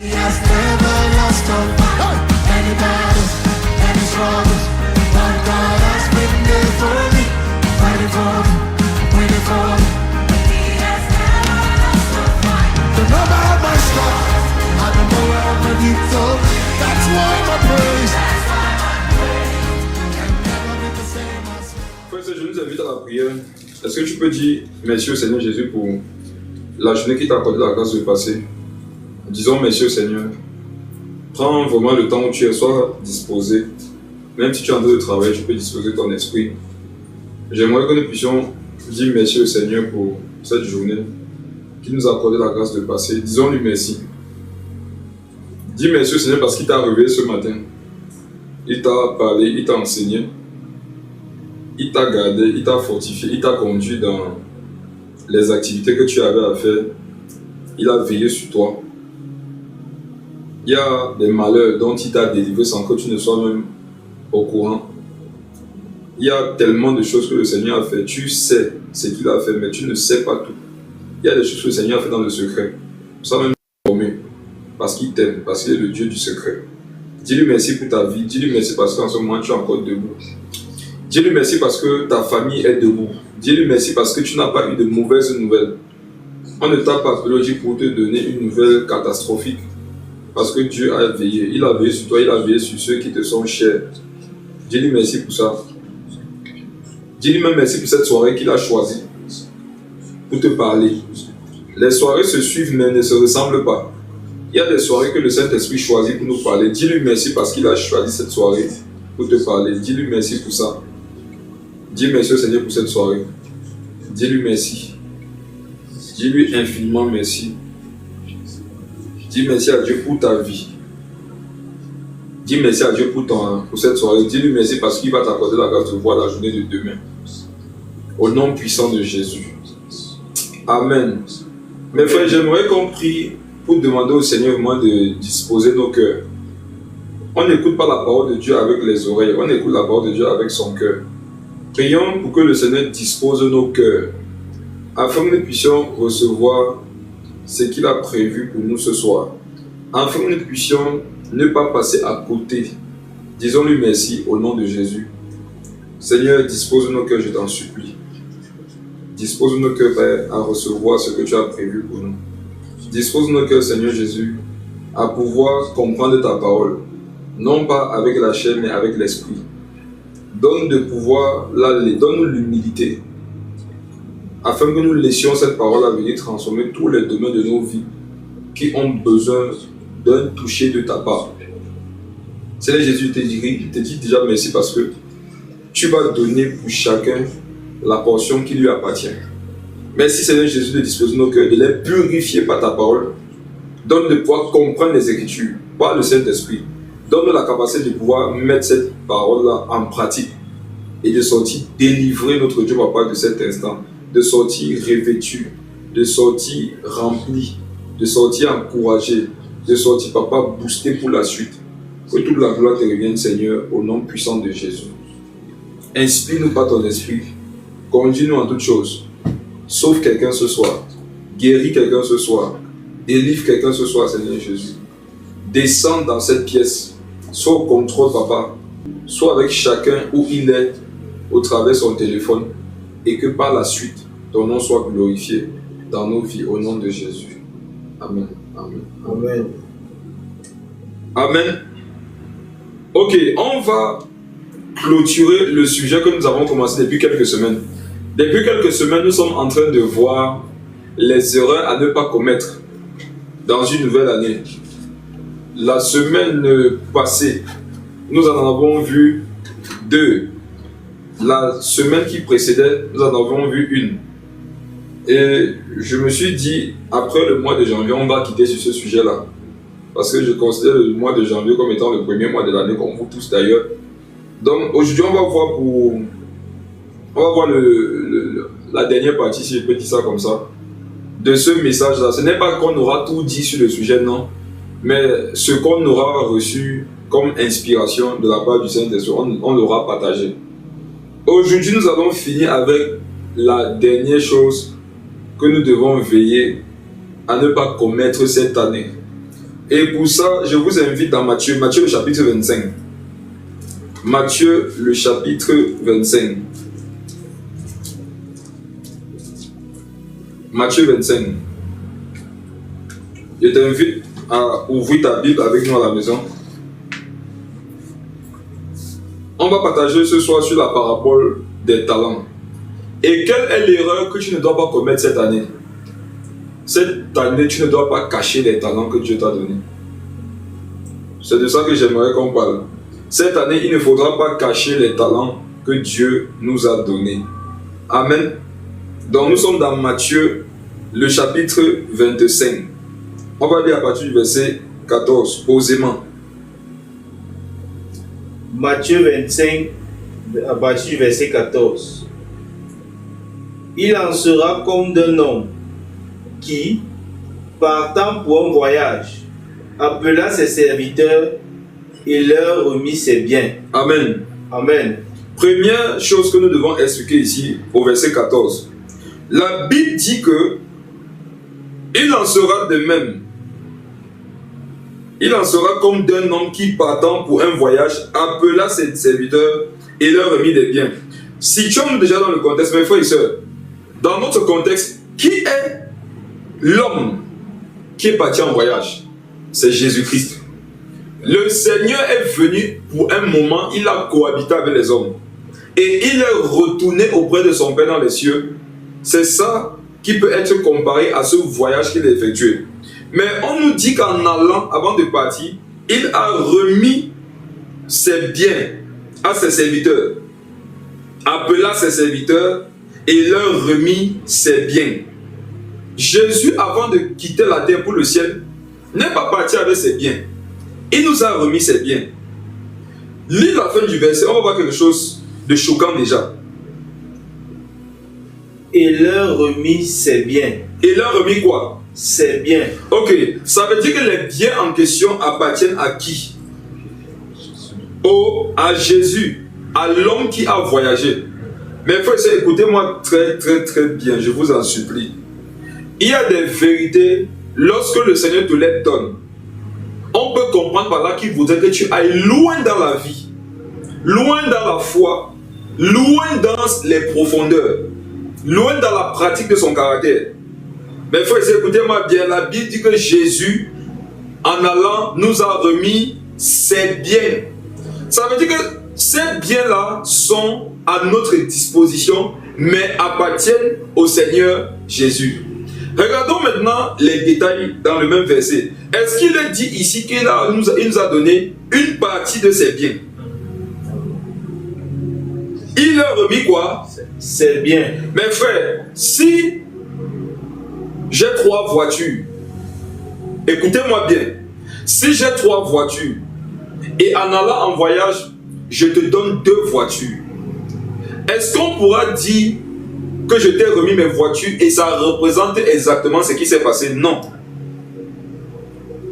He has never lost a fight. Many battles, many struggles, but God has been there for me, fighting for me, winning for me. He has never lost a fight. The number of my scars, I don't know where I'm gonna get so. That's why my praise can never be the same as. Frère, je nous invite à la prière. Est-ce que tu peux dire merci au Seigneur Jésus pour la journée qui t'a accordé la grâce de passer? Disons merci au Seigneur. Prends vraiment le temps où tu es, sois disposé. Même si tu es en train de travailler, tu peux disposer ton esprit. J'aimerais que nous puissions dire merci au Seigneur pour cette journée qui nous a accordé la grâce de passer. Disons-lui merci. Dis merci au Seigneur parce qu'il t'a réveillé ce matin. Il t'a parlé, il t'a enseigné. Il t'a gardé, il t'a fortifié, il t'a conduit dans les activités que tu avais à faire. Il a veillé sur toi. Il y a des malheurs dont il t'a délivré sans que tu ne sois même au courant. Il y a tellement de choses que le Seigneur a fait. Tu sais ce qu'il a fait, mais tu ne sais pas tout. Il y a des choses que le Seigneur a fait dans le secret. Sans même t'informer. Parce qu'il t'aime, parce qu'il est le Dieu du secret. Dis-lui merci pour ta vie. Dis-lui merci parce qu'en ce moment tu es encore debout. Dis-lui merci parce que ta famille est debout. Dis-lui merci parce que tu n'as pas eu de mauvaises nouvelles. On ne t'a pas appelé aujourd'hui pour te donner une nouvelle catastrophique. Parce que Dieu a veillé. Il a veillé sur toi, il a veillé sur ceux qui te sont chers. Dis-lui merci pour ça. Dis-lui même merci pour cette soirée qu'il a choisie pour te parler. Les soirées se suivent mais ne se ressemblent pas. Il y a des soirées que le Saint-Esprit choisit pour nous parler. Dis-lui merci parce qu'il a choisi cette soirée pour te parler. Dis-lui merci pour ça. Dis merci au Seigneur pour cette soirée. Dis-lui merci. Dis-lui infiniment merci. Dis merci à Dieu pour ta vie. Dis merci à Dieu pour cette soirée. Dis-lui merci parce qu'il va t'accorder la grâce de voir la journée de demain. Au nom puissant de Jésus. Amen. Mes frères, j'aimerais qu'on prie pour demander au Seigneur vraiment de disposer nos cœurs. On n'écoute pas la parole de Dieu avec les oreilles, on écoute la parole de Dieu avec son cœur. Prions pour que le Seigneur dispose nos cœurs, afin que nous puissions recevoir ce qu'il a prévu pour nous ce soir, afin que nous puissions ne pas passer à côté. Disons-lui merci au nom de Jésus. Seigneur, dispose nos cœurs, je t'en supplie. Dispose nos cœurs, Père, à recevoir ce que tu as prévu pour nous. Dispose nos cœurs, Seigneur Jésus, à pouvoir comprendre ta parole, non pas avec la chair, mais avec l'esprit. Donne de pouvoir l'aller, donne-nous l'humilité, afin que nous laissions cette parole à venir transformer tous les domaines de nos vies qui ont besoin d'un toucher de ta part. Seigneur Jésus, je te dis déjà merci parce que tu vas donner pour chacun la portion qui lui appartient. Merci Seigneur Jésus de disposer nos cœurs, de les purifier par ta parole. Donne de pouvoir comprendre les Écritures par le Saint-Esprit. Donne-nous la capacité de pouvoir mettre cette parole-là en pratique et de sortir délivrer notre Dieu Papa de cet instant, de sortir revêtu, de sortir rempli, de sortir encouragé, de sortir Papa boosté pour la suite. Que toute la gloire te revienne Seigneur au nom puissant de Jésus. Inspire-nous par ton esprit, conduis-nous en toutes choses. Sauve quelqu'un ce soir, guéris quelqu'un ce soir, délivre quelqu'un ce soir Seigneur Jésus. Descends dans cette pièce. Sois au contrôle, Papa. Sois avec chacun où il est, au travers de son téléphone, et que par la suite, ton nom soit glorifié dans nos vies, au nom de Jésus. Amen. Amen. Amen. Amen. Ok, on va clôturer le sujet que nous avons commencé depuis quelques semaines. Depuis quelques semaines, nous sommes en train de voir les erreurs à ne pas commettre dans une nouvelle année. La semaine passée, nous en avons vu 2. La semaine qui précédait, nous en avons vu 1. Et je me suis dit, après le mois de janvier, on va quitter sur ce sujet-là. Parce que je considère le mois de janvier comme étant le premier mois de l'année, comme vous tous d'ailleurs. Donc aujourd'hui, on va voir la dernière partie, si je peux dire ça comme ça, de ce message-là. Ce n'est pas qu'on aura tout dit sur le sujet, non. Mais ce qu'on aura reçu comme inspiration de la part du Saint-Esprit, on l'aura partagé. Aujourd'hui, nous allons finir avec la dernière chose que nous devons veiller à ne pas commettre cette année. Et pour ça, je vous invite dans Matthieu le chapitre 25. Matthieu le chapitre 25. Matthieu 25. Je t'invite à ouvrir ta Bible avec nous à la maison. On va partager ce soir sur la parabole des talents. Et quelle est l'erreur que tu ne dois pas commettre cette année? Cette année, tu ne dois pas cacher les talents que Dieu t'a donnés. C'est de ça que j'aimerais qu'on parle. Cette année, il ne faudra pas cacher les talents que Dieu nous a donnés. Amen. Donc nous sommes dans Matthieu, le chapitre 25. On va lire à partir du verset 14, posément. Matthieu 25, à partir du verset 14. Il en sera comme d'un homme qui, partant pour un voyage, appela ses serviteurs et leur remit ses biens. Amen. Amen. Première chose que nous devons expliquer ici, au verset 14. La Bible dit que il en sera de même. Il en sera comme d'un homme qui, partant pour un voyage, appela ses serviteurs et leur remit des biens. Situons-nous déjà dans le contexte, mes frères et sœurs. Dans notre contexte, qui est l'homme qui est parti en voyage? C'est Jésus-Christ. Le Seigneur est venu pour un moment, il a cohabité avec les hommes. Et il est retourné auprès de son Père dans les cieux. C'est ça qui peut être comparé à ce voyage qu'il a effectué. Mais on nous dit qu'en allant, avant de partir, il a remis ses biens à ses serviteurs. Appela ses serviteurs et leur remit ses biens. Jésus, avant de quitter la terre pour le ciel, n'est pas parti avec ses biens. Il nous a remis ses biens. Lis la fin du verset, on va voir quelque chose de choquant déjà. Et leur remit ses biens. Et leur remis quoi? Ses biens. Ok, ça veut dire que les biens en question appartiennent à qui? À Jésus, à l'homme qui a voyagé. Mais frères et sœurs, écoutez-moi très bien, je vous en supplie. Il y a des vérités, lorsque le Seigneur te les donne, on peut comprendre par là qu'il voudrait que tu ailles loin dans la vie, loin dans la foi, loin dans les profondeurs, loin dans la pratique de son caractère. Mais frères et sœurs, écoutez-moi bien, la Bible dit que Jésus, en allant, nous a remis ses biens. Ça veut dire que ces biens-là sont à notre disposition, mais appartiennent au Seigneur Jésus. Regardons maintenant les détails dans le même verset. Est-ce qu'il est dit ici qu'il nous a donné une partie de ses biens? Il leur a remis quoi? Ses biens. Mes frères, si j'ai 3 voitures, écoutez-moi bien, si j'ai 3 voitures et en allant en voyage, je te donne 2 voitures, est-ce qu'on pourra dire que je t'ai remis mes voitures et ça représente exactement ce qui s'est passé? Non.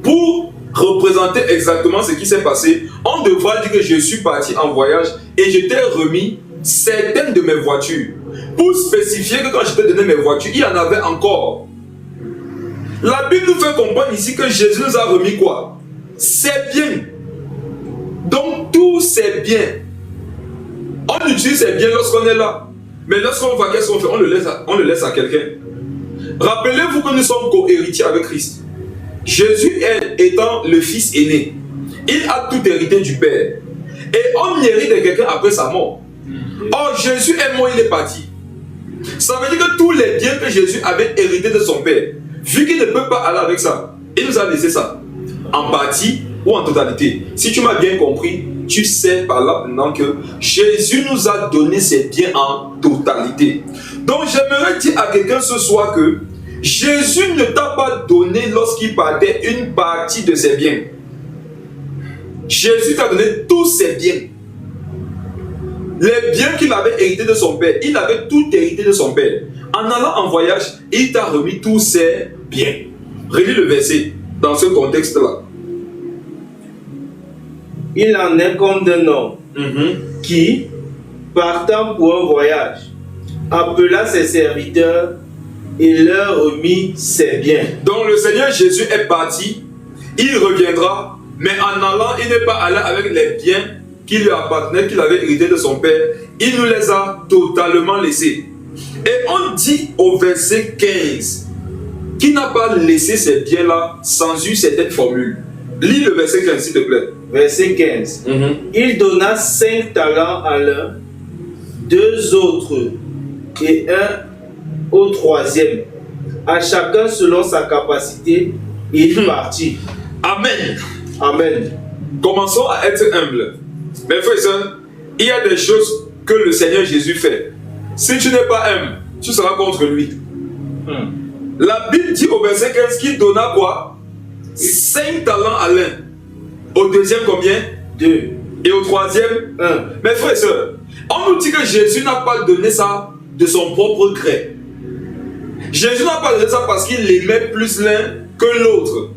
Pour représenter exactement ce qui s'est passé, on devra dire que je suis parti en voyage et je t'ai remis certaines de mes voitures. Pour spécifier que quand je t'ai donné mes voitures, il y en avait encore. La Bible nous fait comprendre ici que Jésus nous a remis quoi? Ses biens. Donc tous ces biens. On utilise ces biens lorsqu'on est là. Mais lorsqu'on va, qu'est-ce qu'on fait? On le laisse à quelqu'un. Rappelez-vous que nous sommes co-héritiers avec Christ. Jésus étant le fils aîné, il a tout hérité du Père. Et on hérite de quelqu'un après sa mort. Or, Jésus est mort, il est parti. Ça veut dire que tous les biens que Jésus avait hérités de son Père, vu qu'il ne peut pas aller avec ça, il nous a laissé ça. En partie ou en totalité. Si tu m'as bien compris, tu sais par là maintenant que Jésus nous a donné ses biens en totalité. Donc j'aimerais dire à quelqu'un ce soir que Jésus ne t'a pas donné lorsqu'il partait une partie de ses biens. Jésus t'a donné tous ses biens. Les biens qu'il avait hérités de son Père, il avait tout hérité de son Père. En allant en voyage, il t'a remis tous ses biens. Relis le verset dans ce contexte-là. Il en est comme d'un homme qui, partant pour un voyage, appela ses serviteurs et leur remit ses biens. Donc le Seigneur Jésus est parti il reviendra, mais en allant, il n'est pas allé avec les biens qui lui appartenaient, qu'il avait hérité de son père. Il nous les a totalement laissés. Et on dit au verset 15 qu'il n'a pas laissé ces biens-là sans une certaine formule. Lis le verset 15, s'il te plaît. Verset 15. Il donna 5 talents à l'un, 2 autres et 1 au troisième, à chacun selon sa capacité, et il partit. Amen. Amen. Commençons à être humbles. Mes frères et sœurs, il y a des choses que le Seigneur Jésus fait. Si tu n'es pas humble, tu seras contre lui. La Bible dit au verset 15 qu'il donna quoi? 5 talents à l'un. Au deuxième combien? 2. Et au troisième? 1. Mes frères et sœurs, on nous dit que Jésus n'a pas donné ça de son propre gré. Jésus n'a pas donné ça parce qu'il aimait plus l'un que l'autre.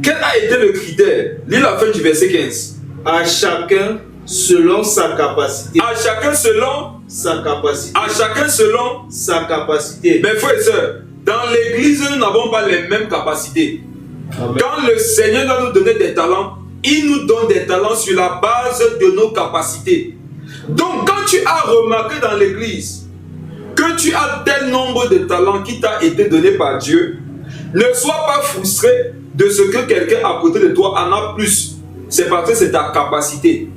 Quel a été le critère? Lis la fin du verset 15. À chacun selon sa capacité. À chacun selon Sa capacité. À chacun selon Sa capacité. Mes frères et sœurs, dans l'église, nous n'avons pas les mêmes capacités. Amen. Quand le Seigneur doit nous donner des talents, il nous donne des talents sur la base de nos capacités. Donc, quand tu as remarqué dans l'église que tu as tel nombre de talents qui t'a été donné par Dieu, ne sois pas frustré de ce que quelqu'un à côté de toi en a plus. C'est parce que c'est ta capacité.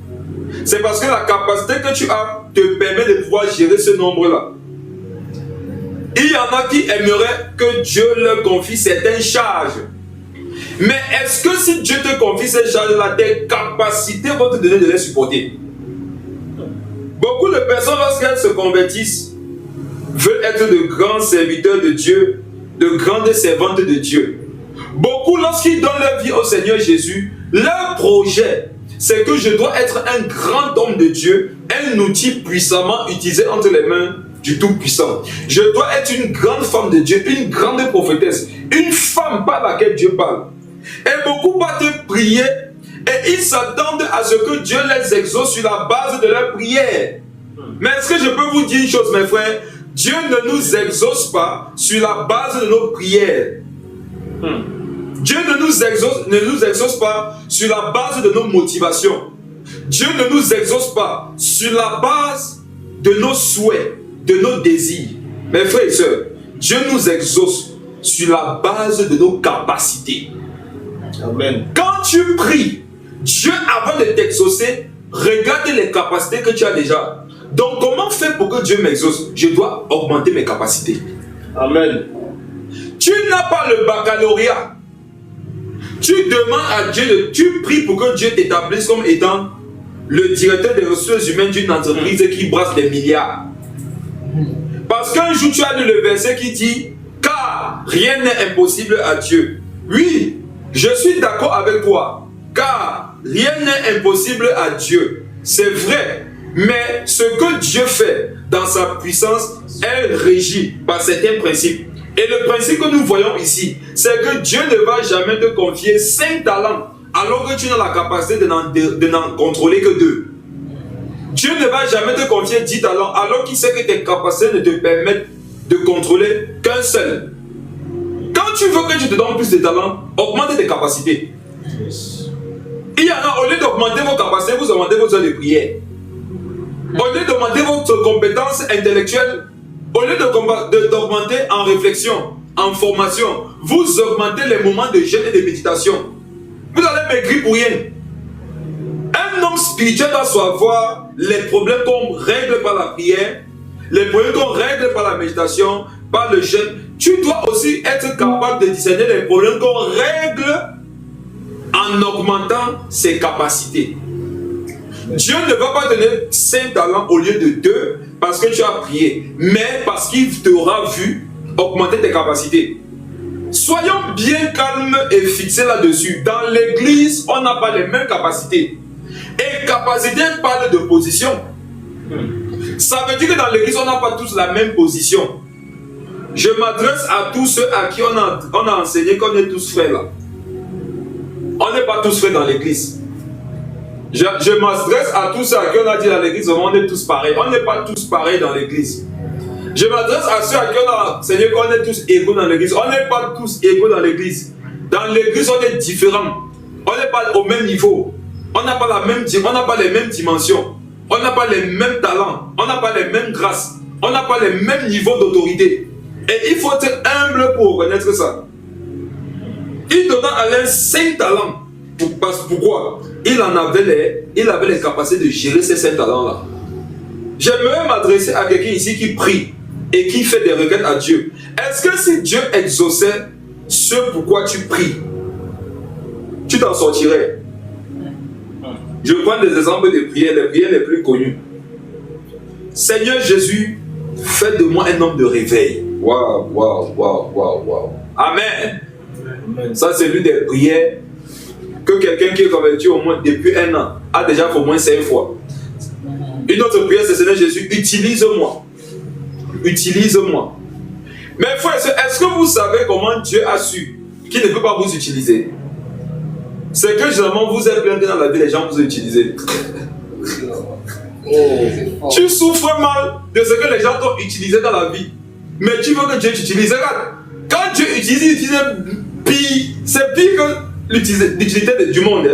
C'est parce que la capacité que tu as te permet de pouvoir gérer ce nombre-là. Il y en a qui aimeraient que Dieu leur confie certaines charges. Mais est-ce que si Dieu te confie ces charges-là, tes capacités vont te donner de les supporter? Beaucoup de personnes, lorsqu'elles se convertissent, veulent être de grands serviteurs de Dieu, de grandes servantes de Dieu. Beaucoup, lorsqu'ils donnent leur vie au Seigneur Jésus, leur projet, c'est que je dois être un grand homme de Dieu, un outil puissamment utilisé entre les mains du Tout-Puissant. Je dois être une grande femme de Dieu, une grande prophétesse, une femme par laquelle Dieu parle. Et beaucoup partent prier et ils s'attendent à ce que Dieu les exauce sur la base de leur prière. Mais est-ce que je peux vous dire une chose, mes frères? Dieu ne nous exauce pas sur la base de nos prières. Dieu ne nous exauce pas sur la base de nos motivations. Dieu ne nous exauce pas sur la base de nos souhaits, de nos désirs. Mes frères et sœurs, Dieu nous exauce sur la base de nos capacités. Amen. Quand tu pries, Dieu, avant de t'exaucer, regarde les capacités que tu as déjà. Donc, comment faire pour que Dieu m'exauce? Je dois augmenter mes capacités. Amen. Tu n'as pas le baccalauréat. Tu demandes à Dieu, tu pries pour que Dieu t'établisse comme étant le directeur des ressources humaines d'une entreprise qui brasse des milliards. Parce qu'un jour tu as lu le verset qui dit « Car rien n'est impossible à Dieu ». Oui, je suis d'accord avec toi. Car rien n'est impossible à Dieu. C'est vrai. Mais ce que Dieu fait dans sa puissance est régi par certains principes. Et le principe que nous voyons ici, c'est que Dieu ne va jamais te confier 5 talents alors que tu n'as la capacité de n'en contrôler que 2. Dieu ne va jamais te confier 10 talents alors qu'il sait que tes capacités ne te permettent de contrôler qu'un seul. Quand tu veux que tu te donnes plus de talents, augmente tes capacités. Il y en a, au lieu d'augmenter vos capacités, vous augmentez vos heures de prière. Au lieu d'augmenter votre compétence intellectuelle, au lieu d'augmenter en réflexion, en formation, vous augmentez les moments de jeûne et de méditation. Vous allez maigrir pour rien. Un homme spirituel doit savoir les problèmes qu'on règle par la prière, les problèmes qu'on règle par la méditation, par le jeûne. Tu dois aussi être capable de discerner les problèmes qu'on règle en augmentant ses capacités. Dieu ne va pas donner 5 talents au lieu de 2 parce que tu as prié, mais parce qu'il t'aura vu augmenter tes capacités. Soyons bien calmes et fixés là-dessus. Dans l'église, on n'a pas les mêmes capacités. Et capacité parle de position. Ça veut dire que dans l'église, on n'a pas tous la même position. Je m'adresse à tous ceux à qui on a enseigné qu'on est tous frères là. On n'est pas tous frères dans l'église. Je m'adresse à tous ceux à qui on a dit dans l'église, on est tous pareils. On n'est pas tous pareils dans l'église. Je m'adresse à ceux à qui on a enseigné qu'on est tous égaux dans l'église. On n'est pas tous égaux dans l'église. Dans l'église, on est différents. On n'est pas au même niveau. On n'a pas les mêmes dimensions. On n'a pas les mêmes talents. On n'a pas les mêmes grâces. On n'a pas les mêmes niveaux d'autorité. Et il faut être humble pour reconnaître ça. Il donna à l'un 5 talents. Pourquoi? Il avait les capacités de gérer ces 5 talents-là. J'aimerais m'adresser à quelqu'un ici qui prie et qui fait des requêtes à Dieu. Est-ce que si Dieu exauçait ce pourquoi tu pries, tu t'en sortirais? Je prends des exemples de prières, les prières les plus connues. Seigneur Jésus, fais de moi un homme de réveil. Waouh, waouh, waouh, waouh, waouh. Amen. Ça, c'est l'une des prières que quelqu'un qui est converti au moins depuis 1 an a déjà fait au moins 5 fois. Une autre prière, c'est Seigneur Jésus, utilise-moi. Utilise-moi. Mais frère, est-ce que vous savez comment Dieu a su qu'il ne peut pas vous utiliser? C'est que généralement vous êtes plein dans la vie, les gens vous utilisent. Tu souffres mal de ce que les gens t'ont utilisé dans la vie. Mais tu veux que Dieu t'utilise. Regarde, quand Dieu utilise pire, c'est pire que l'utilité du monde.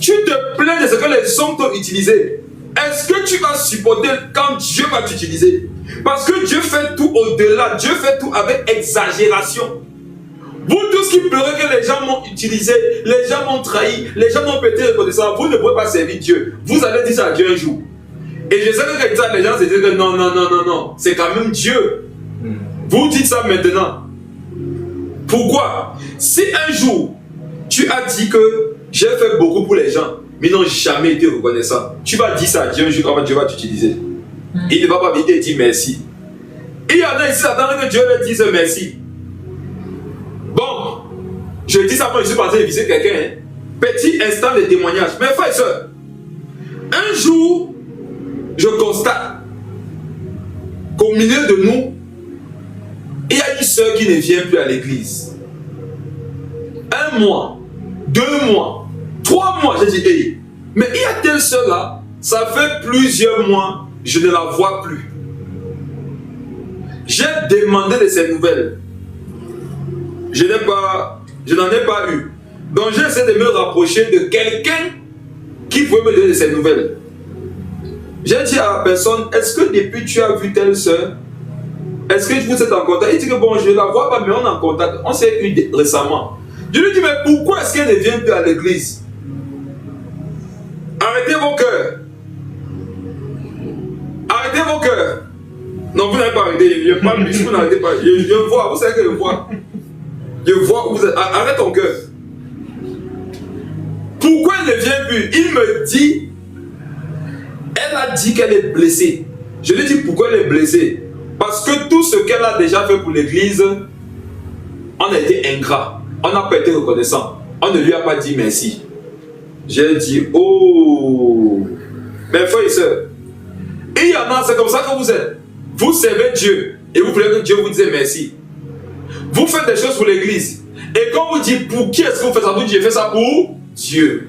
Tu te plains de ce que les hommes t'ont utilisé. Est-ce que tu vas supporter quand Dieu va t'utiliser? Parce que Dieu fait tout au-delà. Dieu fait tout avec exagération. Vous tous qui pleurez que les gens m'ont utilisé, les gens m'ont trahi, les gens m'ont pété reconnaissance, vous ne pouvez pas servir Dieu. Vous allez dire ça à Dieu un jour. Et je sais que les gens se disent que non, c'est quand même Dieu. Vous dites ça maintenant. Pourquoi? Si un jour, tu as dit que j'ai fait beaucoup pour les gens, mais ils n'ont jamais été reconnaissants, tu vas dire ça à Dieu un jour quand Dieu va t'utiliser. Il ne va pas venir te dire merci. Il y en a ici qui attendent que Dieu leur dise merci. Bon, je dis ça quand je suis parti visiter quelqu'un. Hein. Petit instant de témoignage. Mais frères et sœurs, un jour, je constate qu'au milieu de nous, il y a une sœur qui ne vient plus à l'église. 1 mois, 2 mois, 3 mois, j'ai dit, hey, mais il y a telle sœur là, ça fait plusieurs mois, je ne la vois plus. J'ai demandé de ses nouvelles. Je n'en ai pas eu. Donc j'ai essayé de me rapprocher de quelqu'un qui pouvait me donner ses nouvelles. J'ai dit à la personne, est-ce que depuis tu as vu telle soeur, est-ce que vous êtes en contact? Il dit que bon, je ne la vois pas, mais on est en contact. On s'est eu récemment. Je lui dis, mais pourquoi est-ce qu'elle ne vient plus à l'église? Arrêtez vos cœurs. Arrêtez vos cœurs. Non, vous n'avez pas arrêté. Je parle, mais vous n'arrêtez pas. Je vois, vous savez que je vois. Je vois où vous êtes. Arrête ton cœur. Pourquoi elle ne vient plus? Il me dit, elle a dit qu'elle est blessée. Je lui dis pourquoi elle est blessée. Parce que tout ce qu'elle a déjà fait pour l'église, on a été ingrat. On n'a pas été reconnaissant. On ne lui a pas dit merci. J'ai dit, oh, mes frères et sœurs, il y en a, c'est comme ça que vous êtes. Vous servez Dieu et vous voulez que Dieu vous dise merci. Vous faites des choses pour l'église. Et quand vous dites pour qui est-ce que vous faites ça, vous dites j'ai fait ça pour Dieu.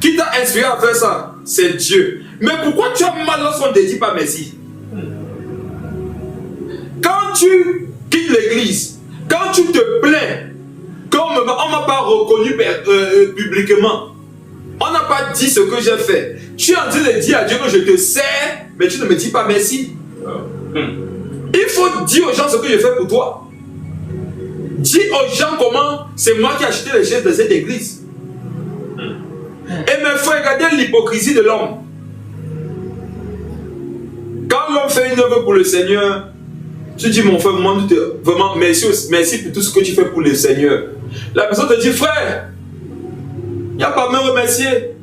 Qui t'a inspiré à faire ça? C'est Dieu. Mais pourquoi tu as mal lorsqu'on ne te dit pas merci? Quand tu quittes l'église, quand tu te plains, on ne m'a pas reconnu publiquement, on n'a pas dit ce que j'ai fait, tu es en train de dire à Dieu que je te sers, mais tu ne me dis pas merci. Il faut dire aux gens ce que je fais pour toi. Dis aux gens comment c'est moi qui ai acheté les chaises de cette église. Et mes frères, regardez l'hypocrisie de l'homme. Quand l'homme fait une œuvre pour le Seigneur, tu dis mon frère, vraiment merci pour tout ce que tu fais pour le Seigneur. La personne te dit frère, il n'y a pas à me remercier.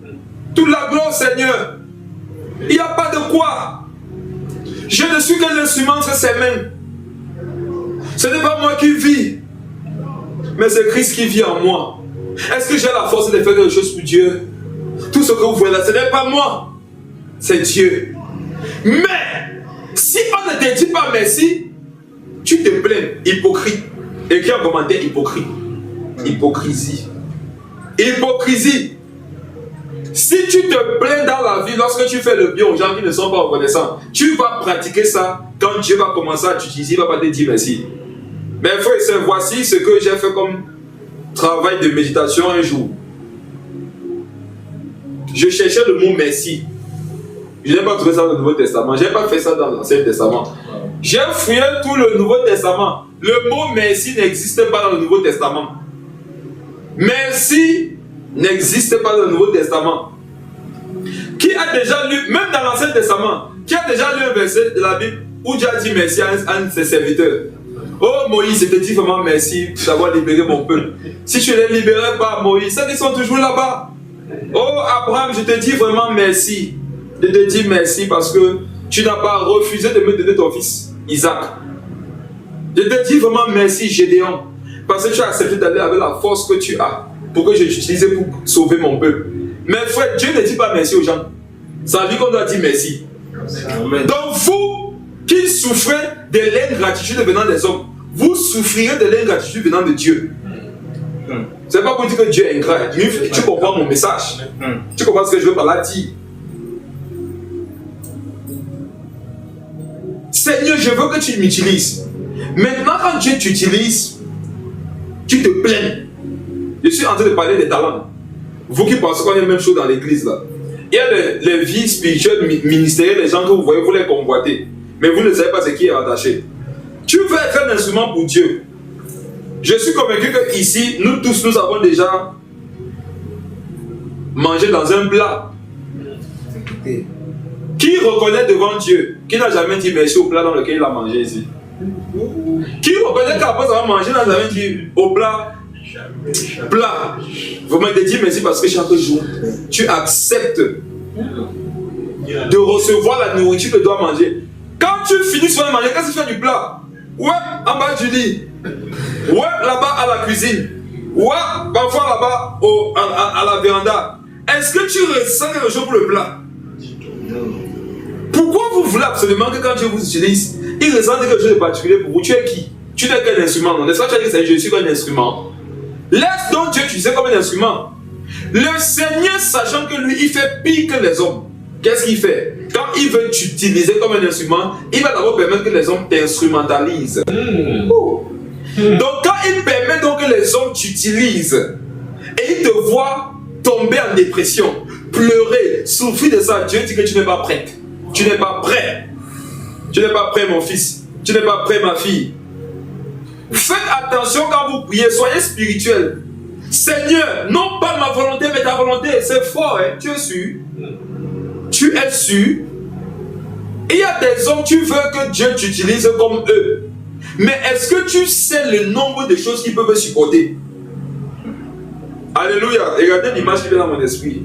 Toute la gloire au Seigneur. Il n'y a pas de quoi. Je ne suis qu'un instrument entre ses mains. Ce n'est pas moi qui vis, mais c'est Christ qui vit en moi. Est-ce que j'ai la force de faire quelque chose pour Dieu? Tout ce que vous voyez là, ce n'est pas moi, c'est Dieu. Mais si on ne te dit pas merci, tu te plains, hypocrite. Écris en commentaire hypocrite. Hypocrisie. Hypocrisie. Si tu te plains dans la vie lorsque tu fais le bien aux gens qui ne sont pas reconnaissants, tu vas pratiquer ça. Quand Dieu va commencer à t'utiliser, il ne va pas te dire merci. Mais frère et sœurs, voici ce que j'ai fait comme travail de méditation un jour, je cherchais le mot merci. Je n'ai pas trouvé ça dans le Nouveau Testament. Je n'ai pas fait ça dans l'Ancien Testament. J'ai fouillé tout le Nouveau Testament. Le mot merci n'existe pas dans le Nouveau Testament. Merci n'existe pas dans le Nouveau Testament. Qui a déjà lu, même dans l'Ancien Testament, qui a déjà lu un verset de la Bible où Dieu a dit merci à un de ses serviteurs? Oh Moïse, je te dis vraiment merci d'avoir libéré mon peuple. Si tu ne les libérais pas, Moïse, ceux qui sont toujours là-bas. Oh Abraham, je te dis vraiment merci. Je te dis merci parce que tu n'as pas refusé de me donner ton fils, Isaac. Je te dis vraiment merci, Gédéon, parce que tu as accepté d'aller avec la force que tu as pour que je l'utilise pour sauver mon peuple. Mais frère, Dieu ne dit pas merci aux gens. Ça veut dire qu'on doit dire merci. Amen. Donc vous qui souffrez de l'ingratitude venant des hommes, vous souffrirez de l'ingratitude venant de Dieu. C'est pas pour dire que Dieu est ingrat. Tu comprends mon message. Tu comprends ce que je veux par là dire. Seigneur, je veux que tu m'utilises. Maintenant, quand Dieu t'utilise, tu te plains. Je suis en train de parler des talents. Vous qui pensez qu'on est la même chose dans l'église là. Il y a les vies spirituelles, ministérielles, les gens que vous voyez, vous les convoitez. Mais vous ne savez pas ce qui est attaché. Tu veux être un instrument pour Dieu. Je suis convaincu que ici, nous tous, nous avons déjà mangé dans un plat. Qui reconnaît devant Dieu, qui n'a jamais dit merci au plat dans lequel il a mangé ici? Qui reconnaît qu'après avoir mangé, n'a jamais dit au plat? Vous m'avez dit merci parce que chaque jour, tu acceptes de recevoir la nourriture que tu dois manger. Quand tu finis sur manger, qu'est-ce que tu fais du plat? Ouais, en bas du lit. Ouais, là-bas à la cuisine. Ouais, parfois là-bas à la véranda. Est-ce que tu ressens quelque chose pour le plat? Pourquoi vous voulez absolument que quand Dieu vous utilise, il ressent quelque chose de particulier pour vous? Tu es qui? Tu n'es qu'un instrument, non? N'est-ce pas? Tu as dit que je suis qu'un instrument. Laisse donc Dieu utiliser comme un instrument. Le Seigneur, sachant que lui, il fait pire que les hommes. Qu'est-ce qu'il fait? Quand il veut t'utiliser comme un instrument, il va d'abord permettre que les hommes t'instrumentalisent. Donc quand il permet donc que les hommes t'utilisent, et il te voit tomber en dépression, pleurer, souffrir de ça, Dieu dit que tu n'es pas prête. Tu n'es pas prêt. Tu n'es pas prêt, mon fils. Tu n'es pas prêt, ma fille. Faites attention quand vous priez, soyez spirituel. Seigneur, non pas ma volonté, mais ta volonté. C'est fort, hein? Tu es sûr? Tu es sûr? Il y a des hommes, tu veux que Dieu t'utilise comme eux. Mais est-ce que tu sais le nombre de choses qu'ils peuvent supporter? Alléluia. Regardez l'image qui vient dans mon esprit.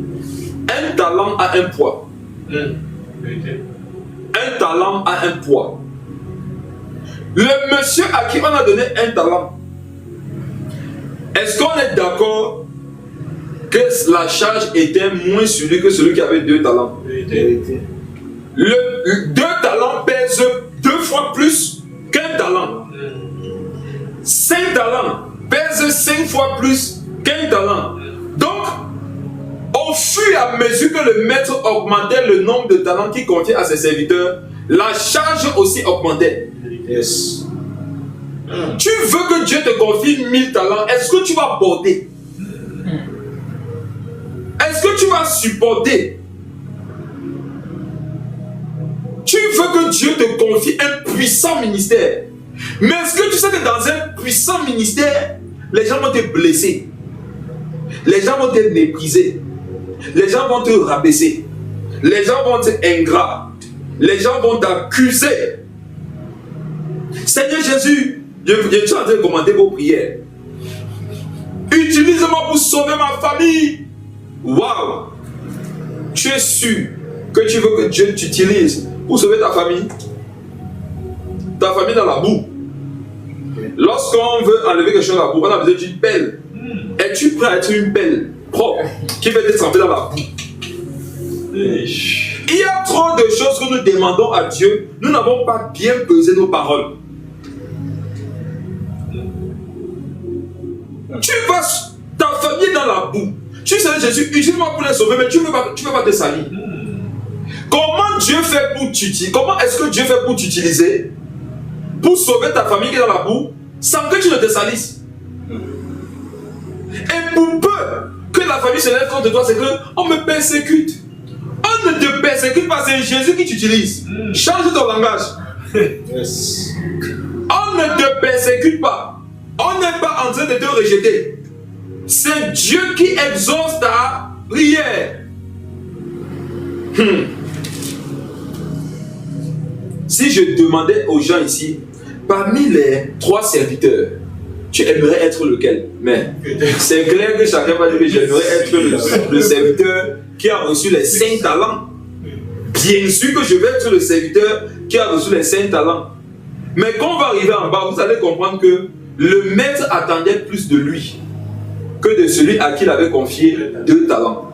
Un talent a un poids. Un talent a un poids. Le monsieur à qui on a donné un talent, est-ce qu'on est d'accord que la charge était moins sur lui que celui qui avait 2 talents? Le 2 talents pèsent 2 fois plus qu'un talent. 5 talents pèsent 5 fois plus qu'un talent. Donc, au fur et à mesure que le maître augmentait le nombre de talents qu'il confiait à ses serviteurs, la charge aussi augmentait. Yes. Tu veux que Dieu te confie 1000 talents, est-ce que tu vas porter? Est-ce que tu vas supporter? Tu veux que Dieu te confie un puissant ministère, mais est-ce que tu sais que dans un puissant ministère, les gens vont te blesser, les gens vont te mépriser, les gens vont te rabaisser, les gens vont être ingrats, les gens vont t'accuser. Seigneur Jésus, je suis en train de commenter vos prières. Utilise-moi pour sauver ma famille. Waouh! Tu es sûr que tu veux que Dieu t'utilise pour sauver ta famille? Ta famille dans la boue. Lorsqu'on veut enlever quelque chose dans la boue, on a besoin d'une pelle. Es-tu prêt à être une pelle propre qui va être trempée dans la boue? Il y a trop de choses que nous demandons à Dieu. Nous n'avons pas bien pesé nos paroles. Tu vas, ta famille est dans la boue. Tu sais, Jésus, utilise-moi pour les sauver, mais tu ne veux pas te salir. Comment Dieu fait pour t'utiliser? Comment est-ce que Dieu fait pour t'utiliser pour sauver ta famille qui est dans la boue sans que tu ne te salisses? Et pour peu que la famille se lève contre toi, c'est qu'on me persécute. On ne te persécute pas, c'est Jésus qui t'utilise. Change ton langage. Yes. On ne te persécute pas. On n'est pas en train de te rejeter. C'est Dieu qui exauce ta prière. Si je demandais aux gens ici, parmi les 3 serviteurs, tu aimerais être lequel? Mais c'est clair que chacun va dire que j'aimerais être le serviteur qui a reçu les 5 talents. Bien sûr que je vais être le serviteur qui a reçu les 5 talents. Mais quand on va arriver en bas, vous allez comprendre que le maître attendait plus de lui que de celui à qui il avait confié 2 talents.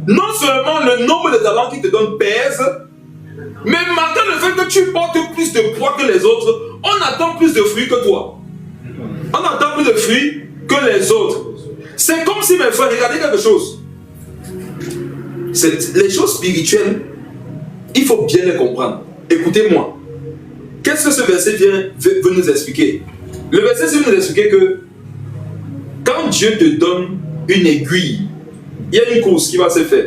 Non seulement le nombre de talents qu'il te donne pèse, mais malgré le fait que tu portes plus de poids que les autres, on attend plus de fruits que toi. On attend plus de fruits que les autres. C'est comme si, mes frères, regardez quelque chose. Les choses spirituelles, il faut bien les comprendre. Écoutez-moi. Qu'est-ce que ce verset veut nous expliquer? Le verset veut nous expliquer que quand Dieu te donne une aiguille, il y a une course qui va se faire.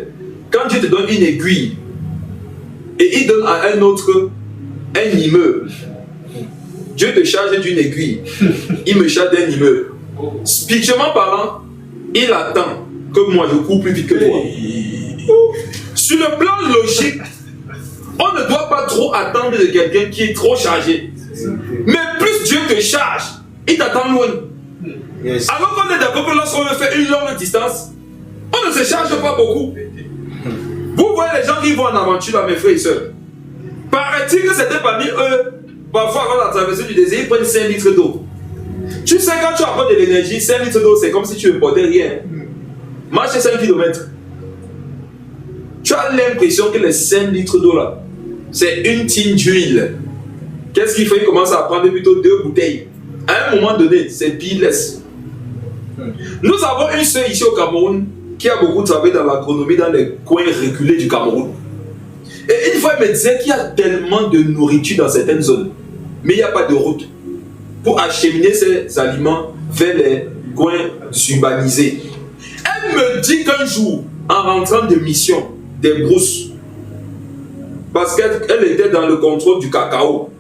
Quand Dieu te donne une aiguille, et il donne à un autre un immeuble, Dieu te charge d'une aiguille, il me charge d'un immeuble. Spirituellement parlant, il attend que moi je cours plus vite que toi. Sur le plan logique, on ne doit pas trop attendre de quelqu'un qui est trop chargé. Mais plus Dieu te charge, il t'attend loin. Yes. Alors qu'on est d'accord que lorsqu'on veut faire une longue distance, on ne se charge pas beaucoup. Vous voyez les gens qui vont en aventure là, mes frères et sœurs. Paraît-il que c'était parmi eux, parfois avant la traversée du désert, ils prennent 5 litres d'eau. Tu sais, quand tu apportes de l'énergie, 5 litres d'eau, c'est comme si tu ne portais rien. Marcher 5 km. Tu as l'impression que les 5 litres d'eau là, c'est une tine d'huile. Qu'est-ce qu'il fait? Il commence à prendre plutôt 2 bouteilles. À un moment donné, c'est pileless. Nous avons une sœur ici au Cameroun qui a beaucoup travaillé dans l'agronomie dans les coins reculés du Cameroun. Et une fois, elle me disait qu'il y a tellement de nourriture dans certaines zones, mais il n'y a pas de route pour acheminer ces aliments vers les coins urbanisés. Elle me dit qu'un jour, en rentrant de mission des brousses, parce qu'elle était dans le contrôle du cacao,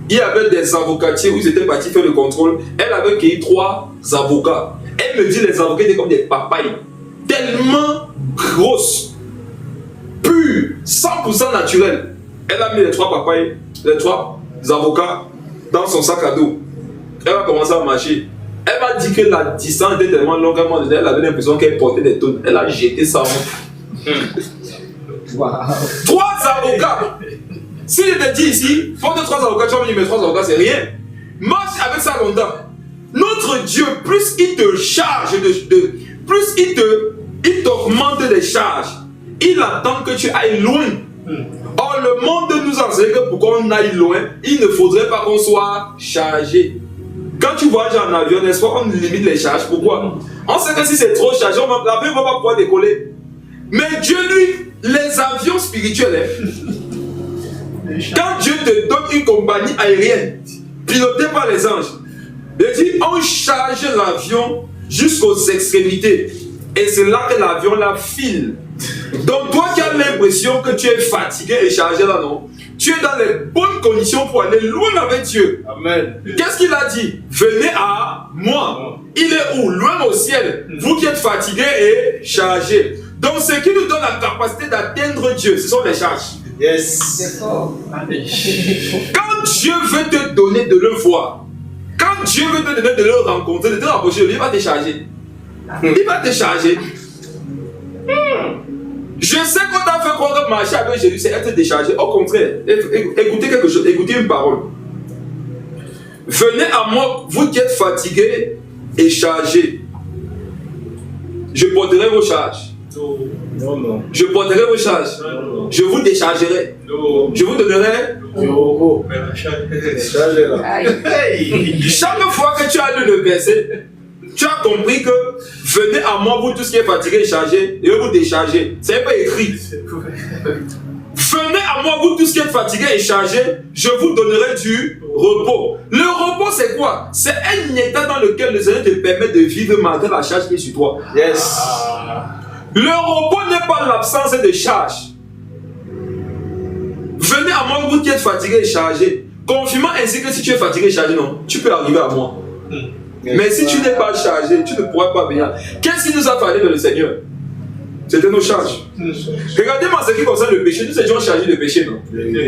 il y avait des avocatiers où ils étaient partis faire le contrôle. Elle avait cueilli 3 avocats. Elle me dit les avocats étaient comme des papayes, tellement grosses, pures, 100% naturelles. Elle a mis les 3 papayes, les 3 avocats dans son sac à dos. Elle a commencé à marcher. Elle m'a dit que la distance était tellement longue qu'à un moment donné, elle avait l'impression qu'elle portait des tonnes. Elle a jeté ça. Wow. 3 avocats. Si je te dis ici, porte 3 avocats, tu vas me dire mais 3 avocats c'est rien. Marche avec ça longtemps. Notre Dieu, plus il te charge plus il t'augmente des charges, il attend que tu ailles loin. Or le monde nous enseigne que pour qu'on aille loin, il ne faudrait pas qu'on soit chargé. Quand tu voyages en avion, n'est-ce pas, on limite les charges. Pourquoi? On sait que si c'est trop chargé, l'avion ne va pas pouvoir décoller. Mais Dieu, lui, les avions spirituels, quand Dieu te donne une compagnie aérienne pilotée par les anges, il dit on charge l'avion jusqu'aux extrémités. Et c'est là que l'avion la file. Donc toi qui as l'impression que tu es fatigué et chargé là, non, tu es dans les bonnes conditions pour aller loin avec Dieu. Amen. Qu'est-ce qu'il a dit? Venez à moi. Il est où? Loin au ciel. Vous qui êtes fatigués et chargés. Donc ce qui nous donne la capacité d'atteindre Dieu, ce sont les charges. Yes. Quand Dieu veut te donner de le voir, quand Dieu veut te donner de le rencontrer, de te rapprocher, il va te charger. Il va te charger. Je sais qu'on t'a fait croire que marcher avec Jésus, c'est être déchargé. Au contraire, écoutez quelque chose, écoutez une parole. Venez à moi, vous qui êtes fatigués et chargés. Je porterai vos charges. Non, non. Je porterai vos charges. Non. Je vous déchargerai. Non. Je vous donnerai. Non. Chaque fois que tu as lu le verset, tu as compris que venez à moi, vous tous qui êtes fatigués et chargés, et je vais vous décharger. C'est pas écrit. venez à moi, vous tous qui êtes fatigués et chargés, je vous donnerai du repos. Le repos, c'est quoi? C'est un état dans lequel le Seigneur te permet de vivre malgré la charge qui est sur toi. Yes. Le repos n'est pas l'absence de charge. Venez à moi, vous qui êtes fatigués et chargés. Confirmant ainsi que si tu es fatigué et chargé, non, tu peux arriver à moi. Mais si tu n'es pas chargé, tu ne pourras pas venir. Qu'est-ce qui nous a fallu vers le Seigneur? C'était nos charges. Regardez-moi ce qui concerne le péché. Nous étions chargés de péché, non?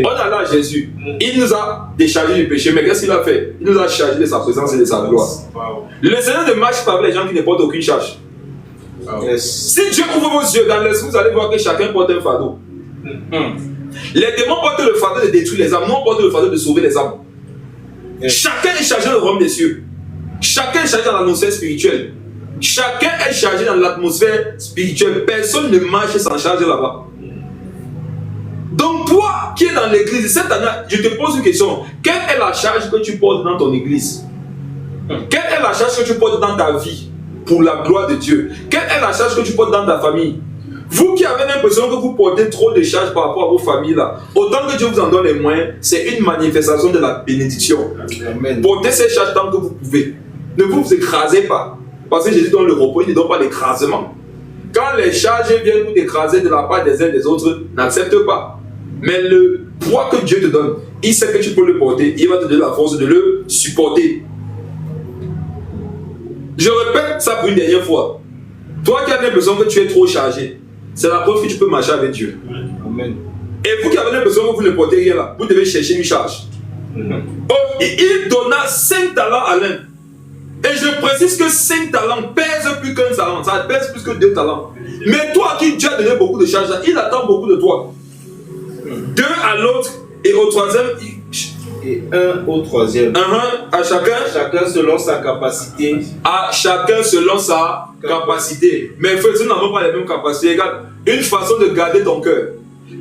On a là Jésus. Il nous a déchargés du péché. Mais qu'est-ce qu'il a fait? Il nous a chargés de sa présence et de sa gloire. Le Seigneur ne marche pas avec les gens qui ne portent aucune charge. Yes. Si Dieu ouvre vos yeux dans l'esprit, vous allez voir que chacun porte un fardeau. Les démons portent le fardeau de détruire les âmes. Nous, on porte le fardeau de sauver les âmes. Chacun est chargé de royaume des cieux. Chacun est chargé dans l'atmosphère spirituelle. Chacun est chargé dans l'atmosphère spirituelle. Personne ne marche sans charge là-bas. Donc toi qui es dans l'église, cette année, je te pose une question. Quelle est la charge que tu portes dans ton église? Quelle est la charge que tu portes dans ta vie pour la gloire de Dieu? Quelle est la charge que tu portes dans ta famille? Vous qui avez l'impression que vous portez trop de charges par rapport à vos familles là, autant que Dieu vous en donne les moyens, c'est une manifestation de la bénédiction. Amen. Portez ces charges tant que vous pouvez. Ne vous écrasez pas. Parce que Jésus donne le repos, il ne donne pas l'écrasement. Quand les charges viennent vous écraser de la part des uns des autres, n'accepte pas. Mais le poids que Dieu te donne, il sait que tu peux le porter, il va te donner la force de le supporter. Je répète ça pour une dernière fois. Toi qui as l'impression que tu es trop chargé, c'est la preuve que tu peux marcher avec Dieu. Amen. Et vous qui avez l'impression que vous ne portez rien là, vous devez chercher une charge. Oh, et il donna 5 talents à l'un. Et je précise que 5 talents pèsent plus qu'un talent. Ça pèse plus que 2 talents. Mais toi qui Dieu a donné beaucoup de charges, il attend beaucoup de toi. 2 à l'autre et au troisième. Et 1 au troisième. À chacun. Chacun selon sa capacité. À chacun selon sa capacité. Mais frère, nous n'avons pas les mêmes capacités. Regarde, une façon de garder ton cœur.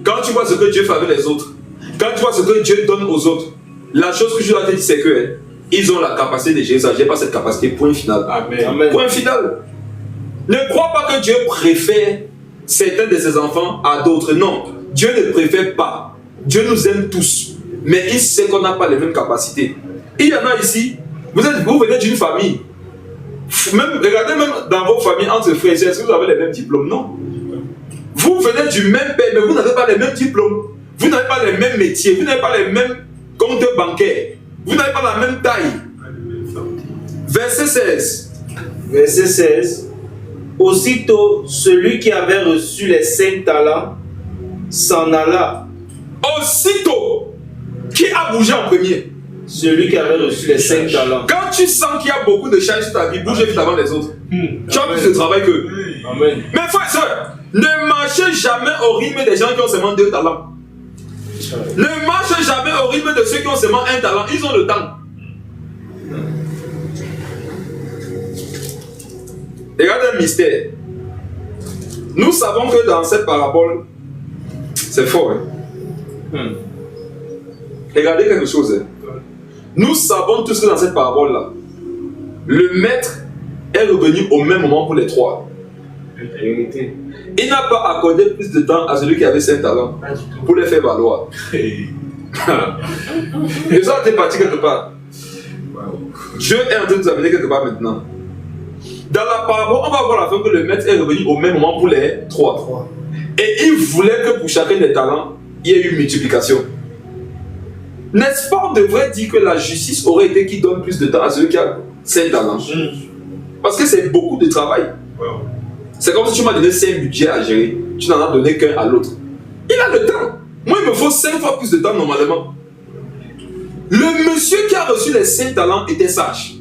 Quand tu vois ce que Dieu fait avec les autres, quand tu vois ce que Dieu donne aux autres, la chose que je dois te dire, c'est que ils ont la capacité de gérer ça. Je n'ai pas cette capacité. Point final. Amen. Amen. Point final. Ne crois pas que Dieu préfère certains de ses enfants à d'autres. Non. Dieu ne préfère pas. Dieu nous aime tous. Mais il sait qu'on n'a pas les mêmes capacités. Il y en a ici. Vous venez d'une famille. Regardez même dans vos familles entre frères et sœurs. Est-ce que vous avez les mêmes diplômes? Non. Vous venez du même père, mais vous n'avez pas les mêmes diplômes. Vous n'avez pas les mêmes métiers. Vous n'avez pas les mêmes comptes bancaires. Vous n'avez pas la même taille. Verset 16. Verset 16. Aussitôt, celui qui avait reçu les 5 talents s'en alla. Aussitôt, qui a bougé en premier? Celui qui avait reçu les 5 talents. Quand tu sens qu'il y a beaucoup de charges sur ta vie, bouge vite avant les autres. Tu as plus de travail qu'eux. Amen. Mais frères et sœurs, ne marchez jamais au rythme des gens qui ont seulement 2 talents. Ne marchez jamais au rythme de ceux qui ont seulement 1 talent. Ils ont le temps. Regardez un mystère. Nous savons que dans cette parabole, c'est fort. Regardez quelque chose. Nous savons tous que dans cette parabole-là, le maître est revenu au même moment pour les 3. Il n'a pas accordé plus de temps à celui qui avait 5 talents pour les faire valoir. Et ça, t'es parti quelque part. Dieu est en train de nous amener quelque part maintenant. Dans la parabole, on va voir la fin que le maître est revenu au même moment pour les 3. Et il voulait que pour chacun des talents, il y ait une multiplication. N'est-ce pas, on devrait dire que la justice aurait été qui donne plus de temps à celui qui a 5 talents. Parce que c'est beaucoup de travail. C'est comme si tu m'as donné 5 budgets à gérer. Tu n'en as donné qu'un à l'autre. Il a le temps. Moi, il me faut 5 fois plus de temps normalement. Le monsieur qui a reçu les 5 talents était sage.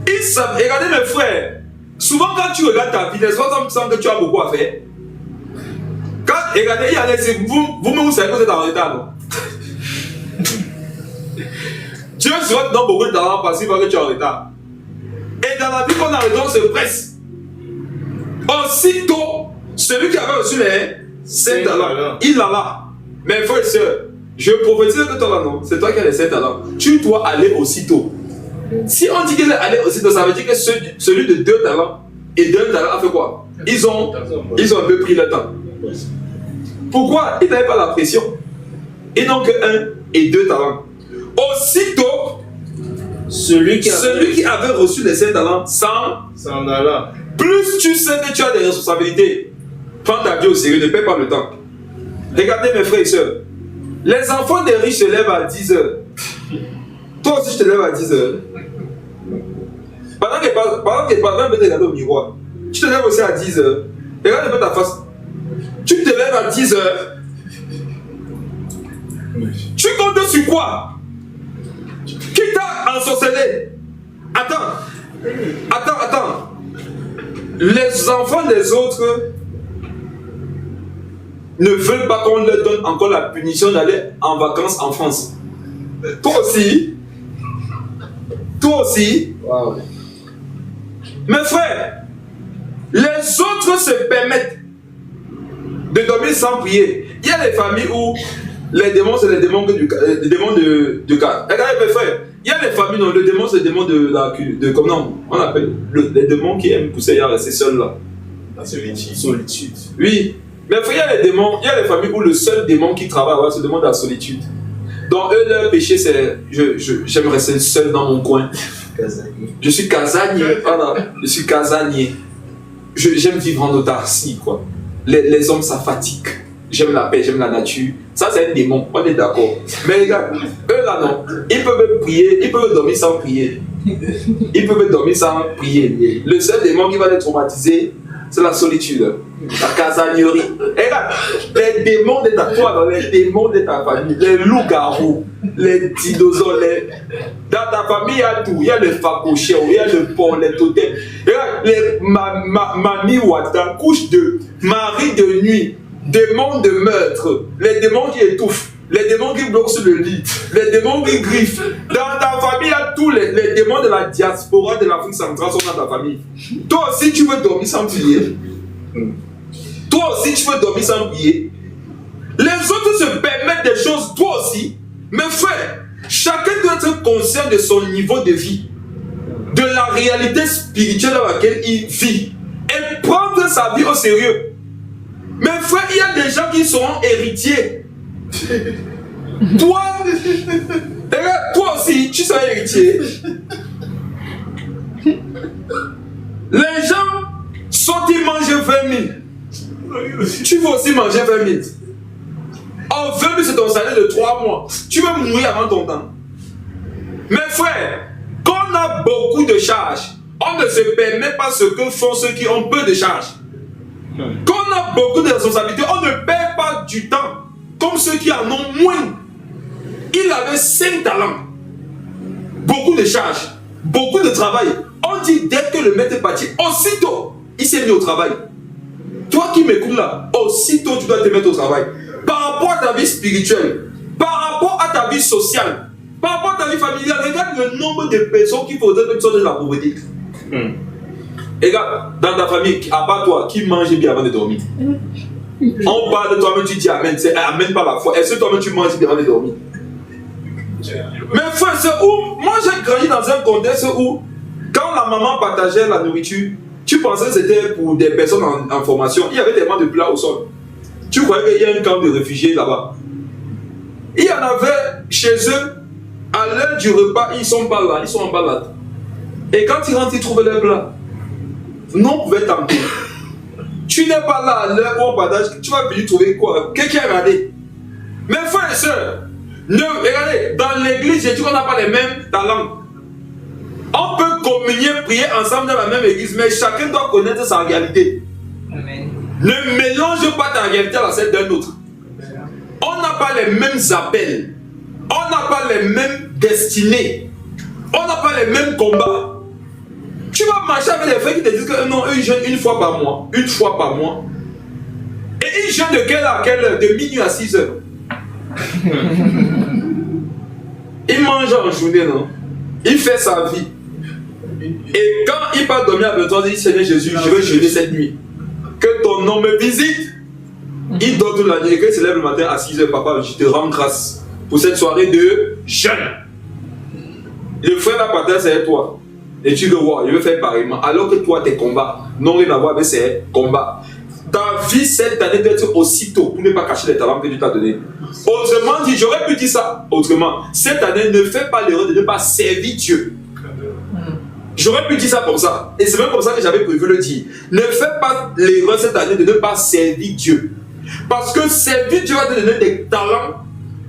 Il savait. Regardez mes frères. Souvent quand tu regardes ta vie, n'est-ce pas, ça me semble que tu as beaucoup à faire. Regardez, il y a des... Vous-même, vous savez que vous êtes en retard, non? Dieu sera te donne beaucoup de talents parce qu'il voit que tu es en retard. Et dans la vie qu'on a retard, on se presse. Aussitôt, celui qui avait reçu les 5 talents, il l'a là. Mais frère et soeur, je prophétise que toi là, non, c'est toi qui as les 5 talents. Tu dois aller aussitôt. Si on dit qu'il est allé aussitôt, ça veut dire que celui de 2 talents et d'1 talent a fait quoi? Ils ont un peu pris le temps. Pourquoi? Ils n'avaient pas la pression. Ils n'ont que 1 et 2 talents. Aussitôt, celui qui avait reçu les 5 talents s'en alla. Plus tu sais que tu as des responsabilités, prends ta vie au sérieux, ne perds pas le temps. Regardez mes frères et sœurs, les enfants des riches se lèvent à 10 heures. Toi aussi, je te lève à 10 heures. Pendant que tu te regardes au miroir, tu te lèves aussi à 10 heures. Regarde un peu ta face. Tu te lèves à 10 heures. Tu comptes sur quoi? Qui t'a ensorcelé? Attends. Les enfants des autres ne veulent pas qu'on leur donne encore la punition d'aller en vacances en France. Toi aussi. Wow. Mes frères, les autres se permettent de dormir sans prier. Il y a des familles où les démons, c'est les démons de cas. Regardez mes frères, il y a des familles où le démon, c'est les démons de comment on appelle les démons qui aiment pousser à rester seuls là. La solitude. Oui, mais il y a les démons, il y a des familles où le seul démon qui travaille, c'est le démon de la solitude. Donc eux, leur péché, c'est j'aime rester seul dans mon coin. Je suis casanier, voilà. Je suis casanier. J'aime vivre en autarcie, quoi. Les hommes, ça fatigue. J'aime la paix, j'aime la nature. Ça, c'est un démon, on est d'accord. Mais regarde, eux là, non. Ils peuvent prier, ils peuvent dormir sans prier. Le seul démon qui va les traumatiser, c'est la solitude, la casagnerie. Et regarde, les démons de ta famille, les loups-garous, les dinosaures, dans ta famille, il y a tout. Il y a les facochers, il y a le porc, les totems. Et regarde, les mamie Wata, couche de mari de nuit, démons de meurtre, les démons qui étouffent, les démons qui bloquent sur le lit, les démons qui griffent. Dans ta famille, il y a tous les démons de la diaspora de l'Afrique centrale sont dans ta famille. Toi aussi, tu veux dormir sans prier. Les autres se permettent des choses, toi aussi. Mais frère, chacun doit être conscient de son niveau de vie, de la réalité spirituelle dans laquelle il vit, et prendre sa vie au sérieux. Mais frère, il y a des gens qui seront héritiers. Toi aussi, tu seras héritier. Les gens sont-ils manger 20 000? Tu veux aussi manger 20 000. En 20 000, c'est ton salaire de 3 mois. Tu veux mourir avant ton temps. Mais frère, quand on a beaucoup de charges, on ne se permet pas ce que font ceux qui ont peu de charges. Quand on a beaucoup de responsabilités, on ne perd pas du temps comme ceux qui en ont moins. Il avait 5 talents, beaucoup de charges, beaucoup de travail. On dit dès que le maître est parti, aussitôt, il s'est mis au travail. Toi qui m'écoutes là, aussitôt tu dois te mettre au travail. Par rapport à ta vie spirituelle, par rapport à ta vie sociale, par rapport à ta vie familiale, regarde le nombre de personnes qui faudrait que tu sois de la pauvreté. Regarde, dans ta famille, à part toi, qui mange bien avant de dormir? On parle de toi-même, tu dis Amen, c'est Amen par la foi. Est-ce que toi-même tu manges bien avant de dormir? Mais frère, c'est où? Moi j'ai grandi dans un contexte où, quand la maman partageait la nourriture, tu pensais que c'était pour des personnes en formation. Il y avait tellement de plats au sol. Tu croyais qu'il y a un camp de réfugiés là-bas. Il y en avait chez eux, à l'heure du repas, ils sont pas là, ils sont en balade. Et quand ils rentrent, ils trouvent les plats. Non, on pouvait tenter. Tu n'es pas là à l'heure où on partage, tu vas venir trouver quoi? Quelqu'un a regardé. Mes frères et sœurs, regardez, dans l'église, j'ai dit qu'on n'a pas les mêmes talents. On peut communier, prier ensemble dans la même église, mais chacun doit connaître sa réalité. Amen. Ne mélange pas ta réalité à celle d'un autre. On n'a pas les mêmes appels. On n'a pas les mêmes destinées. On n'a pas les mêmes combats. Tu vas marcher avec des frères qui te disent que non, eux ils jeûnent une fois par mois. Une fois par mois. Et ils jeûnent de quelle heure à quelle heure? De minuit à 6 heures. Il mange en journée, non? Il fait sa vie. Et quand il part dormir avec toi, il dit Seigneur Jésus, je veux jeûner cette nuit. Que ton nom me visite. Il dort toute la nuit et quand il se lève le matin à 6 heures, papa, je te rends grâce pour cette soirée de jeûne. Le frère là partage c'est toi. Et tu veux voir, il veut faire pareillement. Alors que toi, tes combats n'ont rien à voir avec ses combats. ta vie cette année doit être aussitôt pour ne pas cacher les talents que Dieu t'a donnés. Autrement dit, j'aurais pu dire ça autrement. Cette année, ne fais pas l'erreur de ne pas servir Dieu. J'aurais pu dire ça comme ça. Et c'est même comme ça que j'avais prévu le dire. Ne fais pas l'erreur cette année de ne pas servir Dieu. Parce que servir Dieu va te donner des talents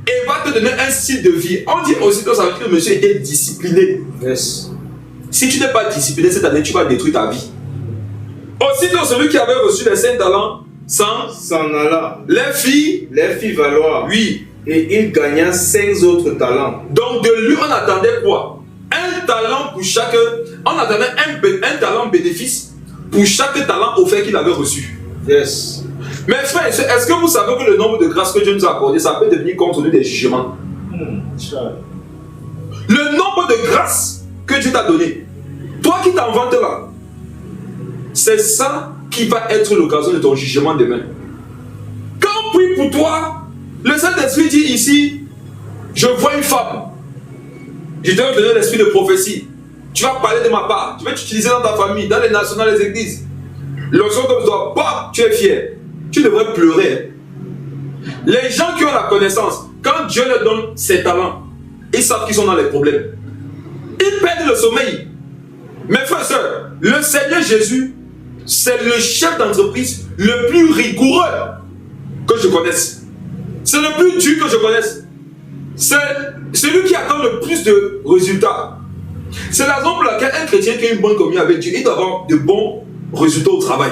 et va te donner un style de vie. On dit aussitôt, ça veut dire que le monsieur était discipliné. Yes. Si tu n'es pas discipliné cette année, tu vas détruire ta vie. Aussitôt, celui qui avait reçu les 5 talents s'en alla. Les filles valoir. Oui. Et il gagna 5 autres talents. Donc de lui, on attendait quoi? Un talent pour chaque... On attendait un talent bénéfice pour chaque talent offert qu'il avait reçu. Yes. Mais frère, est-ce que vous savez que le nombre de grâces que Dieu nous a accordé, ça peut devenir contre nous des jugements? Le nombre de grâces que Dieu t'a donné, toi qui t'inventes là, c'est ça qui va être l'occasion de ton jugement demain. Quand on prie pour toi, le Saint-Esprit dit ici, je vois une femme, je te vais donner l'esprit de prophétie. Tu vas parler de ma part, tu vas t'utiliser dans ta famille, dans les nations, dans les églises. Lorsqu'on comme toi, bah, tu es fier. Tu devrais pleurer. Les gens qui ont la connaissance, quand Dieu leur donne ses talents, ils savent qu'ils sont dans les problèmes. Ils perdent le sommeil. Mes frères et sœurs, le Seigneur Jésus, c'est le chef d'entreprise le plus rigoureux que je connaisse. C'est le plus dur que je connaisse. C'est celui qui attend le plus de résultats. C'est la raison pour laquelle un chrétien qui a une bonne communion avec Dieu, il doit avoir de bons résultats au travail.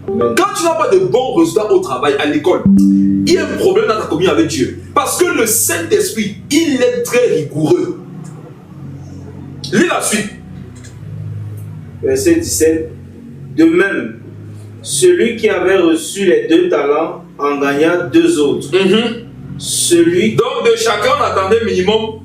Quand tu n'as pas de bons résultats au travail, à l'école, il y a un problème dans ta communion avec Dieu. Parce que le Saint-Esprit, il est très rigoureux. Lis la suite. Verset 17. De même, celui qui avait reçu les 2 talents en gagna 2 autres. Celui... Donc de chacun, on attendait minimum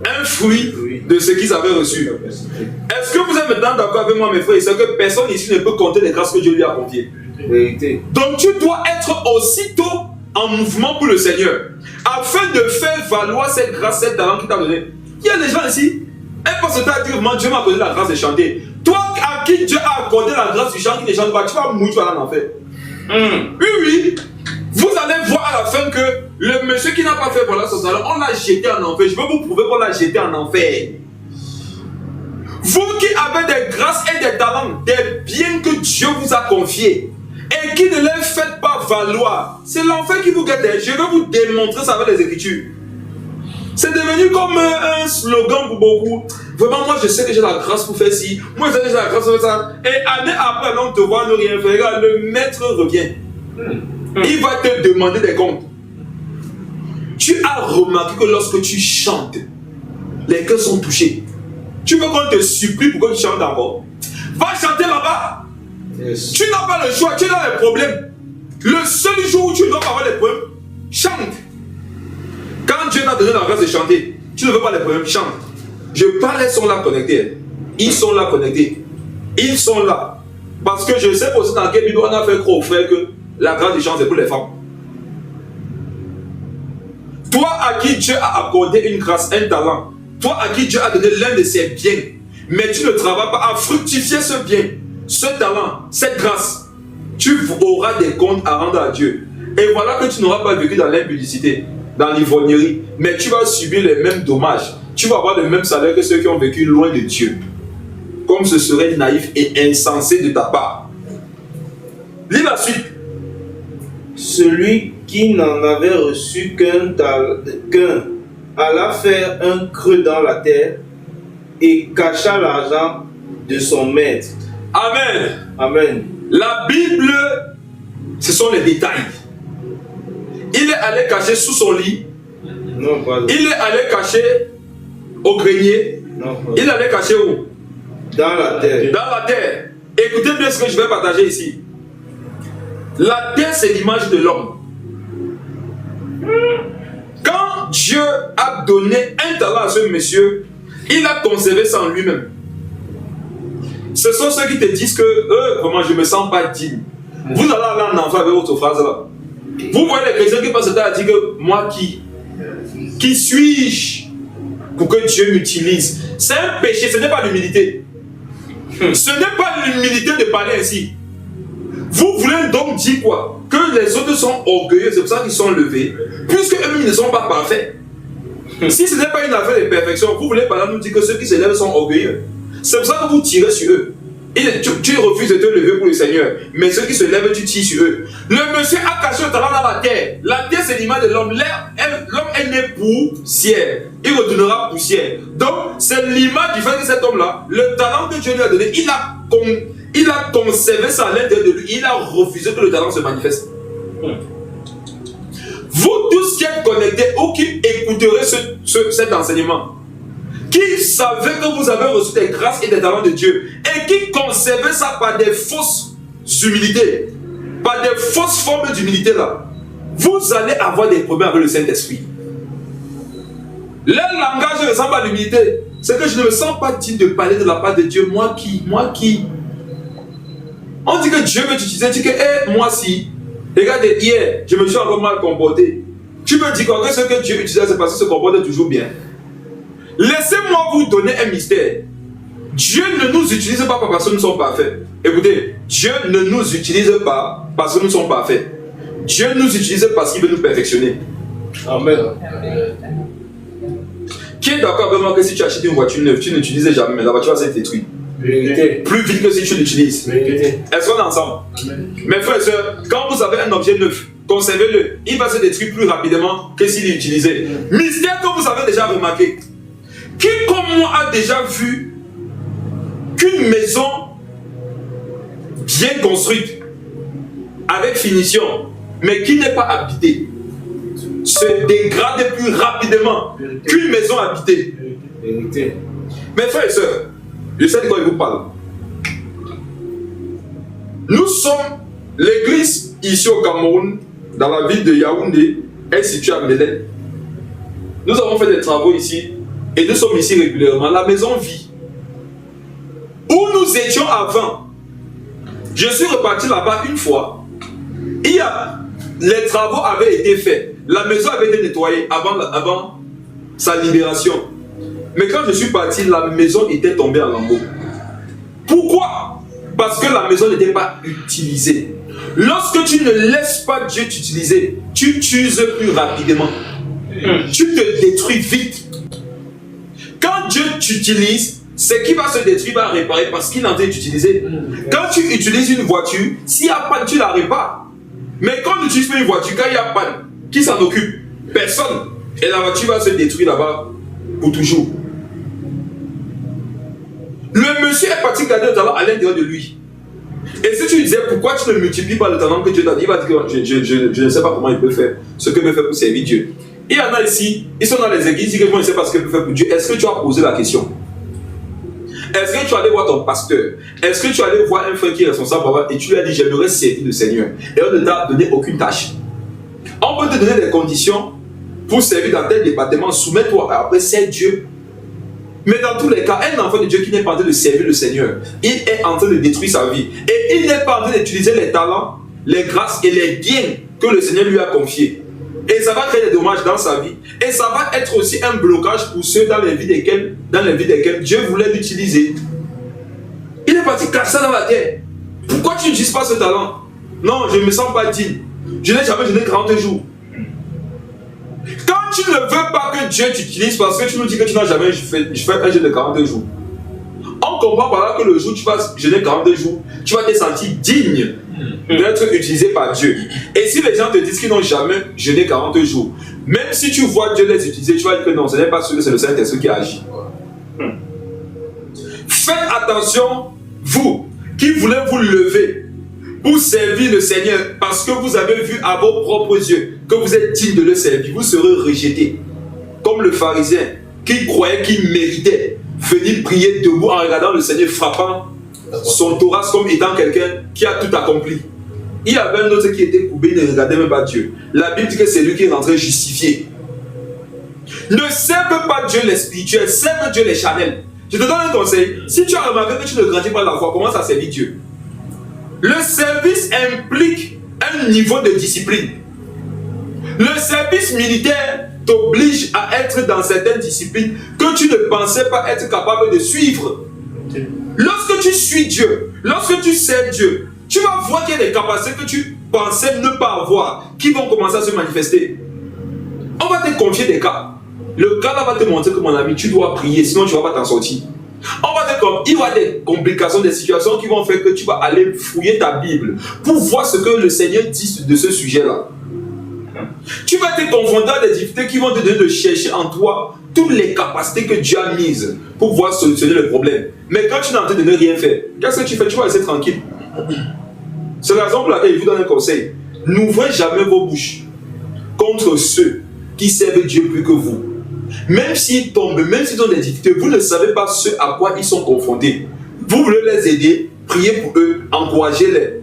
un fruit de ce qu'ils avaient reçu. Est-ce que vous êtes maintenant d'accord avec moi, mes frères? C'est que personne ici ne peut compter les grâces que Dieu lui a confiées. Vérité. Donc tu dois être aussitôt en mouvement pour le Seigneur, afin de faire valoir cette grâce, cette talent qu'il t'a donné. Il y a des gens ici, elles pensent à dire, Dieu m'a accordé la grâce de chanter. Toi à qui Dieu a accordé la grâce du chant qui ne chante pas, tu vas mourir, tu vas aller en enfer. Oui. Vous allez voir à la fin que le monsieur qui n'a pas fait voilà son talent, on l'a jeté en enfer. Je vais vous prouver qu'on l'a jeté en enfer. Vous qui avez des grâces et des talents, des biens que Dieu vous a confiés et qui ne les faites pas valoir, c'est l'enfer qui vous guette. Je vais vous démontrer ça avec les Écritures. C'est devenu comme un slogan pour beaucoup. Vraiment, moi je sais que j'ai la grâce pour faire ci. Moi je sais que j'ai la grâce pour faire ça. Et année après, on te voit ne rien faire. Regarde, le maître revient. Il va te demander des comptes. Tu as remarqué que lorsque tu chantes, les cœurs sont touchés. Tu veux qu'on te supplie pour que tu chantes encore? Va chanter là-bas. Yes. Tu n'as pas le choix, tu es dans les problèmes. Le seul jour où tu dois avoir les problèmes, chante. Quand Dieu t'a donné la grâce de chanter, tu ne veux pas les problèmes, chante. Je parle, ils sont là connectés. Ils sont là connectés. Ils sont là. Parce que je sais aussi dans quel Bible on a fait croire aux frères que la grâce de chant c'est pour les femmes. Toi à qui Dieu a accordé une grâce, un talent, toi à qui Dieu a donné l'un de ses biens, mais tu ne travailles pas à fructifier ce bien, ce talent, cette grâce, tu auras des comptes à rendre à Dieu. Et voilà que tu n'auras pas vécu dans l'impudicité, dans l'ivrognerie, mais tu vas subir les mêmes dommages. Tu vas avoir le même salaire que ceux qui ont vécu loin de Dieu. Comme ce serait naïf et insensé de ta part. Lis la suite. Celui qui n'en avait reçu qu'un alla faire un creux dans la terre et cacha l'argent de son maître. Amen. Amen. La Bible, ce sont les détails. Il est allé cacher sous son lit. Non, pas il est allé cacher au grenier. Non, pas il est allé cacher où? Dans la terre. Dans la terre. Écoutez bien ce que je vais partager ici. La terre, c'est l'image de l'homme. Quand Dieu a donné un talent à ce monsieur, il a conservé ça en lui-même. Ce sont ceux qui te disent que vraiment je ne me sens pas digne. Vous allez aller en enfer avec votre phrase là. Vous voyez les chrétiens qui passent à dire que moi qui suis-je pour que Dieu m'utilise? C'est un péché, ce n'est pas l'humilité. Ce n'est pas l'humilité de parler ainsi. Vous voulez donc dire quoi? Que les autres sont orgueilleux, c'est pour ça qu'ils sont levés, puisque eux-mêmes ne sont pas parfaits. Si ce n'est pas une affaire de perfection, vous voulez par exemple nous dire que ceux qui se lèvent sont orgueilleux. C'est pour ça que vous tirez sur eux. Et tu refuses de te lever pour le Seigneur, mais ceux qui se lèvent, tu tires sur eux. Le monsieur a caché le talent dans la terre. La terre, c'est l'image de l'homme. L'homme est né poussière. Il retournera poussière. Donc, c'est l'image du fait que cet homme-là, le talent que Dieu lui a donné, il a conservé ça à l'intérieur de lui. Il a refusé que le talent se manifeste. Vous tous qui êtes connectés ou qui écouterez cet enseignement, qui savez que vous avez reçu des grâces et des talents de Dieu et qui conservez ça par des fausses humilités, par des fausses formes d'humilité là, vous allez avoir des problèmes avec le Saint-Esprit. Leur langage ressemble à l'humilité. C'est que je ne me sens pas digne de parler de la part de Dieu. Moi qui On dit que Dieu veut t'utiliser, tu dis que moi si. Regardez, hier, je me suis encore mal comporté. Tu me dis que ce que Dieu utilise, c'est parce qu'il se comporte toujours bien. Laissez-moi vous donner un mystère. Dieu ne nous utilise pas parce que nous sommes parfaits. Écoutez, Dieu ne nous utilise pas parce que nous sommes parfaits. Dieu nous utilise parce qu'il veut nous perfectionner. Amen. Qui est d'accord avec moi que si tu achètes une voiture neuve, tu n'utilises jamais, mais la voiture va se détruire. Vérité. Plus vite que si tu l'utilises. Vérité. Est-ce qu'on est ensemble? Amen. Mes frères et sœurs, quand vous avez un objet neuf, conservez-le. Il va se détruire plus rapidement que s'il est utilisé. Mystère que vous avez déjà remarqué. Qui comme moi a déjà vu qu'une maison bien construite, avec finition, mais qui n'est pas habitée, se dégrade plus rapidement qu'une maison habitée? Vérité. Mes frères et sœurs, je sais de quoi je vous parle. Nous sommes l'église ici au Cameroun, dans la ville de Yaoundé, est située à Mélène. Nous avons fait des travaux ici et nous sommes ici régulièrement. La maison vit. Où nous étions avant, je suis reparti là-bas une fois. Les travaux avaient été faits. La maison avait été nettoyée avant sa libération. Mais quand je suis parti, la maison était tombée en lambeaux. Pourquoi? Parce que la maison n'était pas utilisée. Lorsque tu ne laisses pas Dieu t'utiliser, tu t'uses plus rapidement. Tu te détruis vite. Quand Dieu t'utilise, ce qui va se détruire va réparer parce qu'il est en train d'utiliser. Quand tu utilises une voiture, s'il y a panne, tu la répares. Mais quand tu utilises une voiture, quand il y a panne, qui s'en occupe? Personne. Et la voiture va se détruire là-bas pour toujours. Le monsieur est parti garder le talent à l'intérieur de lui. Et si tu disais pourquoi tu ne multiplies pas le talent que Dieu t'a dit, il va dire que je ne sais pas comment il peut faire ce que peut faire pour servir Dieu. Il y en a ici, ils sont dans les églises, ils disent que moi je ne sais pas ce qu'il peut faire pour Dieu. Est-ce que tu as posé la question? Est-ce que tu es allé voir ton pasteur? Est-ce que tu es allé voir un frère qui est responsable et tu lui as dit j'aimerais servir le Seigneur? Et on ne t'a donné aucune tâche. On peut te donner des conditions pour servir dans tel département, soumets-toi, après c'est Dieu. Mais dans tous les cas, un enfant de Dieu qui n'est pas en train de servir le Seigneur, il est en train de détruire sa vie. Et il n'est pas en train d'utiliser les talents, les grâces et les biens que le Seigneur lui a confiés. Et ça va créer des dommages dans sa vie. Et ça va être aussi un blocage pour ceux dans les vies desquels Dieu voulait l'utiliser. Il est parti casser dans la terre. Pourquoi tu n'utilises pas ce talent? Non, je ne me sens pas digne. Je n'ai jamais jeûné 40 jours. Quand tu ne veux pas que Dieu t'utilise parce que tu nous dis que tu n'as jamais fait un jeûne de 42 jours, on comprend par là que le jour où tu vas jeûner 42 jours, tu vas te sentir digne d'être utilisé par Dieu. Et si les gens te disent qu'ils n'ont jamais jeûné 42 jours, même si tu vois Dieu les utiliser, tu vas dire que non, ce n'est pas celui, c'est le Saint-Esprit qui agit. Faites attention, vous qui voulez vous lever pour servir le Seigneur parce que vous avez vu à vos propres yeux que vous êtes digne de le servir, vous serez rejeté. Comme le pharisien qui croyait qu'il méritait venir prier debout en regardant le Seigneur frappant son thorax comme étant quelqu'un qui a tout accompli. Il y avait un autre qui était courbé, il ne regardait même pas Dieu. La Bible dit que c'est lui qui est rentré justifié. Ne serve pas Dieu les spirituels, serve Dieu les charnels. Je te donne un conseil. Si tu as remarqué que tu ne grandis pas la foi, commence à servir Dieu. Le service implique un niveau de discipline. Le service militaire t'oblige à être dans certaines disciplines que tu ne pensais pas être capable de suivre. Lorsque tu suis Dieu, lorsque tu sers Dieu, tu vas voir qu'il y a des capacités que tu pensais ne pas avoir qui vont commencer à se manifester. On va te confier des cas. Le cas là va te montrer que mon ami, tu dois prier, sinon tu ne vas pas t'en sortir. Il va y avoir des complications, des situations qui vont faire que tu vas aller fouiller ta Bible pour voir ce que le Seigneur dit de ce sujet-là. Tu vas te confronter à des difficultés qui vont te donner de chercher en toi toutes les capacités que Dieu a mises pour pouvoir solutionner le problème. Mais quand tu n'es en train de ne rien faire, qu'est-ce que tu fais? Tu vas rester tranquille. C'est la raison pour laquelle je vous donne un conseil. N'ouvrez jamais vos bouches contre ceux qui servent Dieu plus que vous. Même s'ils tombent, même s'ils ont des difficultés, vous ne savez pas ce à quoi ils sont confrontés. Vous voulez les aider, priez pour eux, encouragez-les,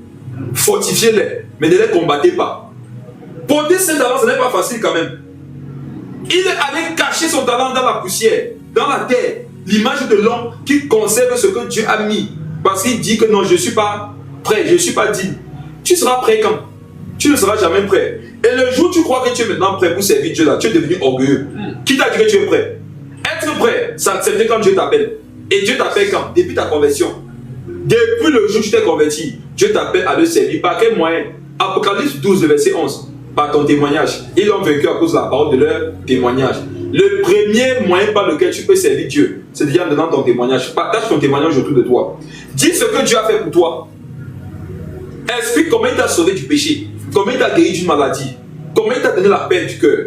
fortifiez-les, mais ne les combattez pas. Porter ses talents, ce n'est pas facile quand même. Il est allé cacher son talent dans la poussière, dans la terre, l'image de l'homme qui conserve ce que Dieu a mis. Parce qu'il dit que non, je ne suis pas prêt, je ne suis pas digne. Tu seras prêt quand? Tu ne seras jamais prêt. Et le jour où tu crois que tu es maintenant prêt pour servir Dieu là, tu es devenu orgueilleux. Qui t'a dit que tu es prêt? Être prêt, c'est accepter quand Dieu t'appelle. Et Dieu t'appelle quand? Depuis ta conversion. Depuis le jour où tu t'es converti, Dieu t'appelle à le servir. Par quel moyen? Apocalypse 12, verset 11. Par ton témoignage. Ils l'ont vaincu à cause de la parole de leur témoignage. Le premier moyen par lequel tu peux servir Dieu, c'est déjà en donnant ton témoignage. Partage ton témoignage autour de toi. Dis ce que Dieu a fait pour toi. Explique comment il t'a sauvé du péché. Comment il t'a guéri d'une maladie. Comment il t'a donné la paix du cœur.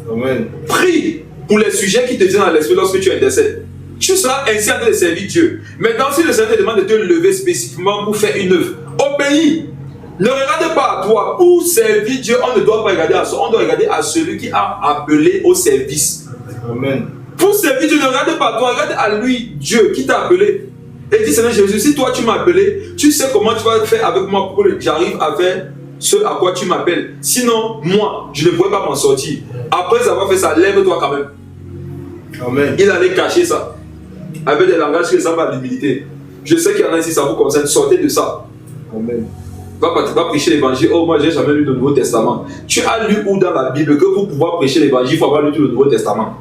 Amen. Prie pour les sujets qui te viennent à l'esprit lorsque tu intercèdes. Tu seras ainsi en train de servir Dieu. Maintenant, si le Seigneur te demande de te lever spécifiquement pour faire une œuvre, obéis. Ne regarde pas à toi. Pour servir Dieu, on ne doit pas regarder à soi. On doit regarder à celui qui a appelé au service. Amen. Pour servir Dieu, ne regarde pas à toi. Regarde à lui, Dieu, qui t'a appelé. Et dis, Seigneur Jésus, si toi tu m'as appelé, tu sais comment tu vas faire avec moi pour que j'arrive à faire ce à quoi tu m'appelles. Sinon, moi, je ne pourrais pas m'en sortir. Après avoir fait ça, lève-toi quand même. Amen. Il allait cacher ça. Avec des langages qui ressemblent à l'humilité. Je sais qu'il y en a ici, ça vous concerne. Sortez de ça. Amen. Va prêcher l'évangile. Oh, moi, j'ai jamais lu le Nouveau Testament. Tu as lu où dans la Bible que pour pouvoir prêcher l'évangile, il faut avoir lu tout le Nouveau Testament.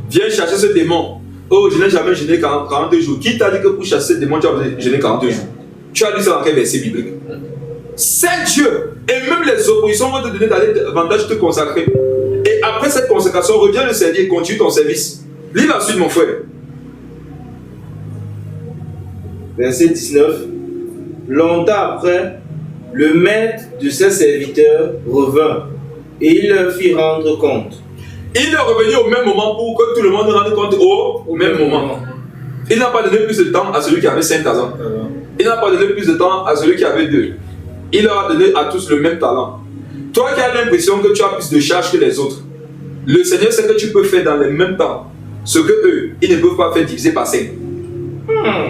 Viens chercher ce démon. Oh, je n'ai jamais jeûné 42 jours. Qui t'a dit que pour chasser ce démon, tu as jeûné 42 jours? Tu as lu ça dans quel verset biblique? C'est Dieu. Et même les oppositions vont te donner davantage de te consacrer. Et après cette consécration, reviens le servir et continue ton service. Lis la suite, mon frère. Verset 19. Longtemps après, le maître de ses serviteurs revint et il leur fit rendre compte. Il est revenu au même moment pour que tout le monde rende compte au même moment. Il n'a pas donné plus de temps à celui qui avait 5 talents. Il n'a pas donné plus de temps à celui qui avait 2. Il leur a donné à tous le même talent. Toi qui as l'impression que tu as plus de charge que les autres, le Seigneur sait que tu peux faire dans le même temps ce que eux, ils ne peuvent pas faire diviser par 5.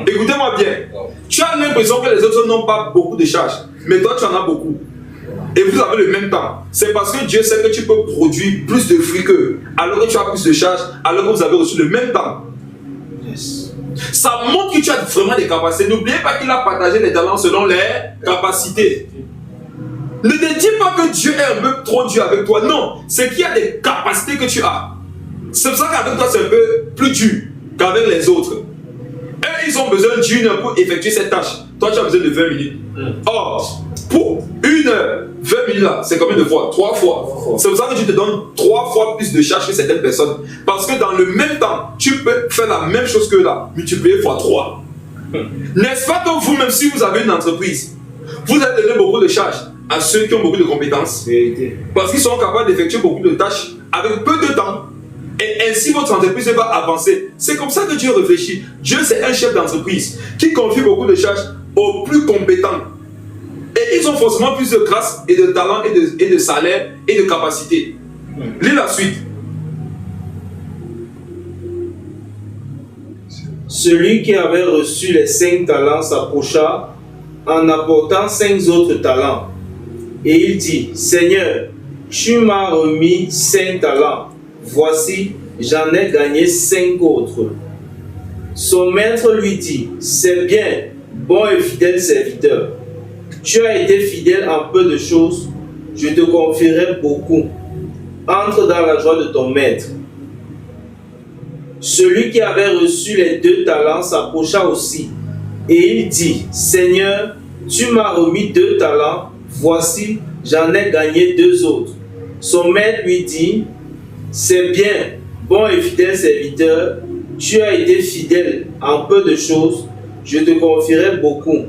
Écoutez-moi bien. Tu as l'impression que les autres n'ont pas beaucoup de charges, mais toi tu en as beaucoup. Et vous avez le même temps. C'est parce que Dieu sait que tu peux produire plus de fruits qu'eux, alors que tu as plus de charges, alors que vous avez reçu le même temps. Yes. Ça montre que tu as vraiment des capacités. N'oubliez pas qu'il a partagé les talents selon les capacités. Ne te dis pas que Dieu est un peu trop dur avec toi. Non, c'est qu'il y a des capacités que tu as. C'est pour ça qu'avec toi c'est un peu plus dur qu'avec les autres. Eux, ils ont besoin d'une heure pour effectuer cette tâche. Toi, tu as besoin de 20 minutes. Or, pour une heure, 20 minutes là, c'est combien de fois? 3 fois. C'est pour ça que tu te donnes 3 fois plus de charge que certaines personnes. Parce que dans le même temps, tu peux faire la même chose que là, multiplié fois 3. N'est-ce pas que vous-même, si vous avez une entreprise, vous allez donner beaucoup de charges à ceux qui ont beaucoup de compétences. Vérité. Parce qu'ils sont capables d'effectuer beaucoup de tâches avec peu de temps. Et ainsi votre entreprise va avancer. C'est comme ça que Dieu réfléchit. Dieu c'est un chef d'entreprise qui confie beaucoup de charges aux plus compétents. Et ils ont forcément plus de grâce et de talent et de salaire et de capacité. Lis la suite. Celui qui avait reçu les 5 talents s'approcha en apportant 5 autres talents. Et il dit, Seigneur, tu m'as remis 5 talents. Voici, j'en ai gagné 5 autres. Son maître lui dit, c'est bien, bon et fidèle serviteur. Tu as été fidèle en peu de choses, je te confierai beaucoup. Entre dans la joie de ton maître. Celui qui avait reçu les 2 talents s'approcha aussi, et il dit, Seigneur, tu m'as remis 2 talents, voici, j'en ai gagné 2 autres. Son maître lui dit, c'est bien, bon et fidèle serviteur, tu as été fidèle en peu de choses, je te confierai beaucoup.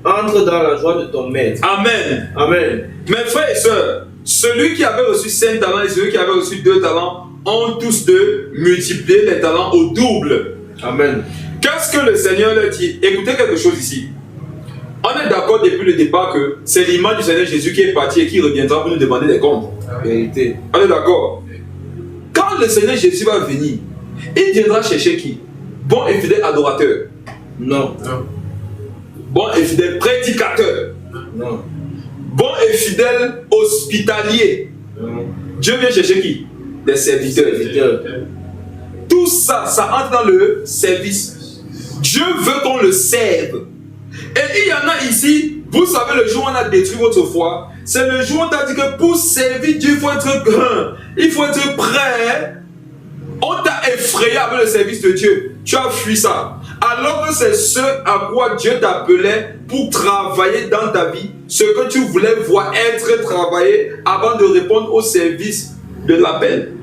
Entre dans la joie de ton maître. Amen. Amen. Mes frères et sœurs, celui qui avait reçu 5 talents et celui qui avait reçu 2 talents ont tous deux multiplié les talents au double. Amen. Qu'est-ce que le Seigneur leur dit? Écoutez quelque chose ici. On est d'accord depuis le départ que c'est l'image du Seigneur Jésus qui est parti et qui reviendra pour nous demander des comptes. Vérité. On est d'accord? Quand le Seigneur Jésus va venir, il viendra chercher qui? Bon et fidèle adorateur. Non. Bon et fidèle prédicateur. Non. Bon et fidèle hospitalier. Non. Dieu vient chercher qui? Des serviteurs. Tout ça, ça entre dans le service. Dieu veut qu'on le serve. Et il y en a ici, vous savez, le jour où on a détruit votre foi, c'est le jour où on t'a dit que pour servir Dieu, il faut être grand, il faut être prêt. On t'a effrayé avec le service de Dieu. Tu as fui ça. Alors que c'est ce à quoi Dieu t'appelait pour travailler dans ta vie, ce que tu voulais voir être travaillé avant de répondre au service de l'appel.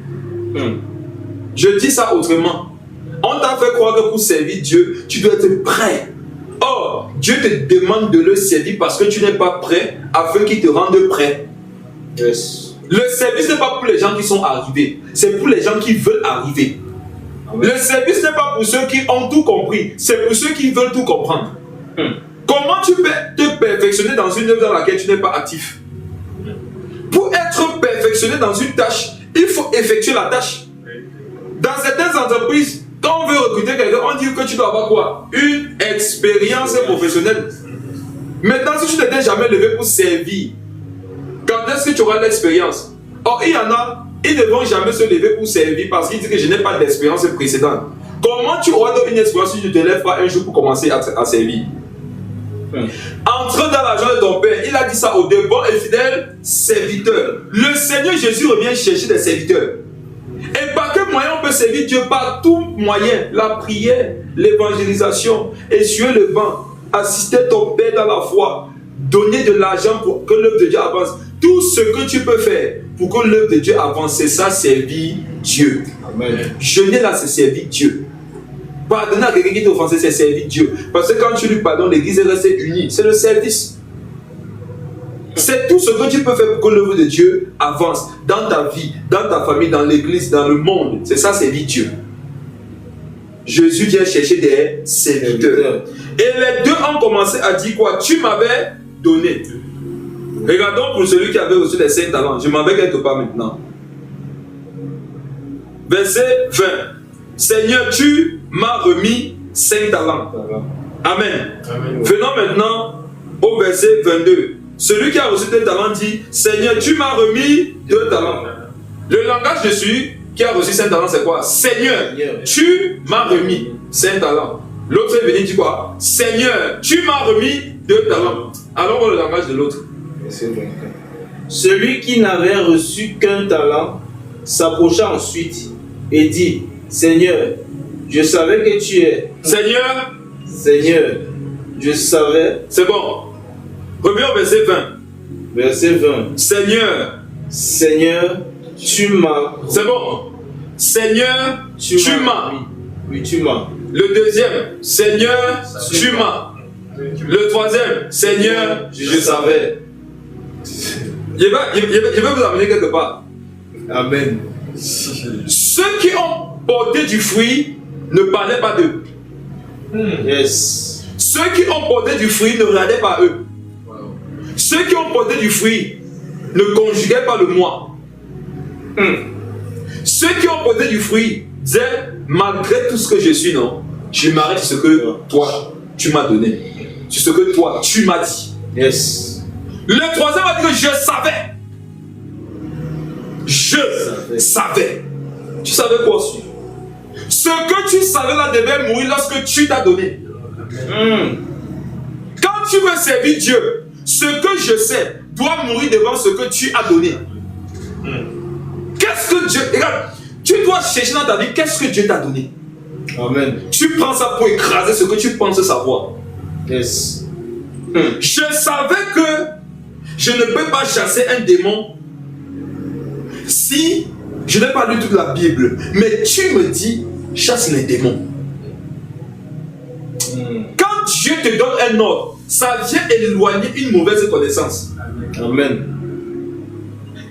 Je dis ça autrement. On t'a fait croire que pour servir Dieu, tu dois être prêt. Or, Dieu te demande de le servir parce que tu n'es pas prêt afin qu'il te rende prêt. Yes. Le service n'est pas pour les gens qui sont arrivés, c'est pour les gens qui veulent arriver. Amen. Le service n'est pas pour ceux qui ont tout compris, c'est pour ceux qui veulent tout comprendre. Comment tu peux te perfectionner dans une œuvre dans laquelle tu n'es pas actif? Pour être perfectionné dans une tâche, il faut effectuer la tâche. Dans certaines entreprises, quand on veut recruter quelqu'un, on dit que tu dois avoir quoi? Une expérience professionnelle. Maintenant, si tu ne t'es jamais levé pour servir, quand est-ce que tu auras l'expérience? Or, il y en a, ils ne vont jamais se lever pour servir parce qu'ils disent que je n'ai pas d'expérience précédente. Comment tu auras donc une expérience si tu ne te lèves pas un jour pour commencer à servir? Entre dans la joie de ton Père, il a dit ça aux deux bons et fidèles serviteurs. Le Seigneur Jésus revient chercher des serviteurs. Et par quel moyen on peut servir Dieu? Par tout moyen. La prière, l'évangélisation, essuyer le vent, assister ton Père dans la foi, donner de l'argent pour que l'œuvre de Dieu avance. Tout ce que tu peux faire pour que l'œuvre de Dieu avance, c'est ça, servir Dieu. Amen. Jeûner là, c'est servir Dieu. Pardonner à quelqu'un qui t'a offensé, c'est servir Dieu. Parce que quand tu lui pardonnes, l'église est restée unie. C'est le service. C'est tout ce que tu peux faire pour que l'œuvre de Dieu avance dans ta vie, dans ta famille, dans l'église, dans le monde. C'est ça, servir Dieu. Jésus vient chercher des serviteurs. Et les deux ont commencé à dire quoi? Tu m'avais donné. Regardons pour celui qui avait reçu les 5 talents. Je m'en vais quelque part maintenant. Verset 20. Seigneur, tu m'as remis 5 talents. Amen. Amen. Venons maintenant au verset 22. Celui qui a reçu 2 talents dit, Seigneur, tu m'as remis 2 talents. Le langage de celui qui a reçu 5 talents, c'est quoi? Seigneur, tu m'as remis 5 talents. L'autre est venu dire quoi? Seigneur, tu m'as remis 2 talents. Alors on le langage de l'autre. Celui qui n'avait reçu qu'un talent s'approcha ensuite et dit, Seigneur, je savais que tu es. Seigneur, Je savais. c'est bon. Reviens au verset 20. Verset 20. Seigneur, tu m'as. c'est bon. Seigneur, tu m'as. Oui, tu m'as. Le deuxième, Seigneur, tu m'as. Le troisième, Seigneur, je savais. Je vais vous amener quelque part. Amen. Ceux qui ont porté du fruit ne parlaient pas d'eux. Yes. Ceux qui ont porté du fruit ne regardaient pas eux. Ceux qui ont porté du fruit ne conjuguaient pas le moi. Ceux qui ont porté du fruit disaient, malgré tout ce que je suis, non, je m'arrête sur ce que toi, tu m'as donné. Sur ce que toi, tu m'as dit. Yes. Le troisième a dit que je savais. Je savais. Tu savais quoi aussi? Ce que tu savais là devait mourir lorsque tu t'as donné. Quand tu veux servir Dieu, ce que je sais doit mourir devant ce que tu as donné. Qu'est-ce que Dieu... Regarde, tu dois chercher dans ta vie qu'est-ce que Dieu t'a donné. Amen. Tu prends ça pour écraser ce que tu penses savoir. Yes. Je savais que je ne peux pas chasser un démon si je n'ai pas lu toute la Bible. Mais tu me dis, chasse les démons. Quand Dieu te donne un ordre, ça vient éloigner une mauvaise connaissance. Amen.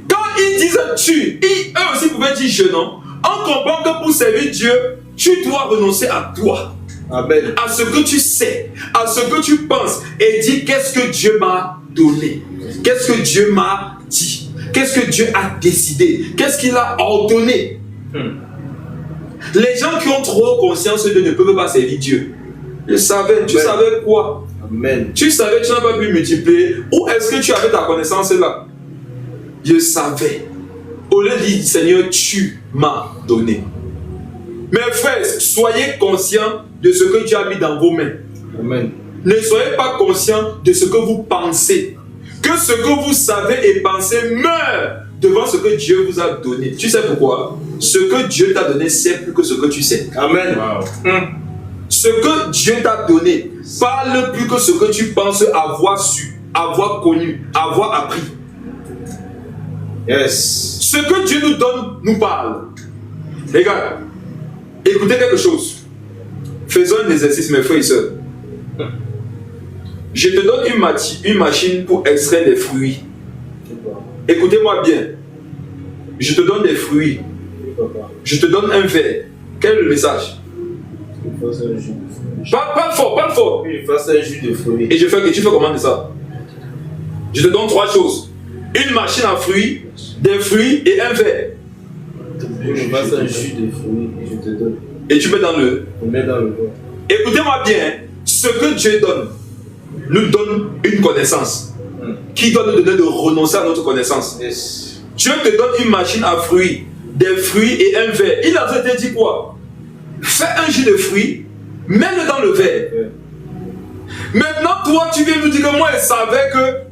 Quand ils disent tu, eux aussi pouvaient dire je, non? On comprend que pour servir Dieu, tu dois renoncer à toi. Amen. À ce que tu sais, à ce que tu penses, et dis qu'est-ce que Dieu m'a donné, qu'est-ce que Dieu m'a dit, qu'est-ce que Dieu a décidé, qu'est-ce qu'il a ordonné. Les gens qui ont trop conscience d'eux ne peuvent pas servir Dieu. Je savais, tu savais quoi? Amen. Tu savais, tu n'as pas pu multiplier. Où est-ce que tu avais ta connaissance là? Je savais. Au lieu de dire Seigneur, tu m'as donné. Mes frères, soyez conscients de ce que Dieu a mis dans vos mains. Amen. Ne soyez pas conscients de ce que vous pensez. Que ce que vous savez et pensez meurt devant ce que Dieu vous a donné. Tu sais pourquoi? Ce que Dieu t'a donné, c'est plus que ce que tu sais. Amen. Wow. Ce que Dieu t'a donné parle plus que ce que tu penses avoir su, avoir connu, avoir appris. Yes. Ce que Dieu nous donne nous parle. Les gars, écoutez quelque chose. Faisons un exercice, mes frères et sœurs. Je te donne une machine pour extraire des fruits. Écoutez-moi bien. Je te donne des fruits. Je te donne un verre. Quel est le message? Parle fort, parle fort. Il fasse un jus de fruits. Et tu fais comment de ça? Je te donne trois choses. Une machine à fruits, des fruits et un verre. Je fasse un jus de fruits et je te donne. Et tu mets dans le... On met dans le verre. Écoutez-moi bien. Ce que Dieu donne, nous donne une connaissance. Qui doit nous donner de renoncer à notre connaissance. Yes. Dieu te donne une machine à fruits, des fruits et un verre. Il a te dit quoi? Fais un jus de fruits, mets-le dans le verre. Maintenant, toi, tu viens nous dire que moi, je savais que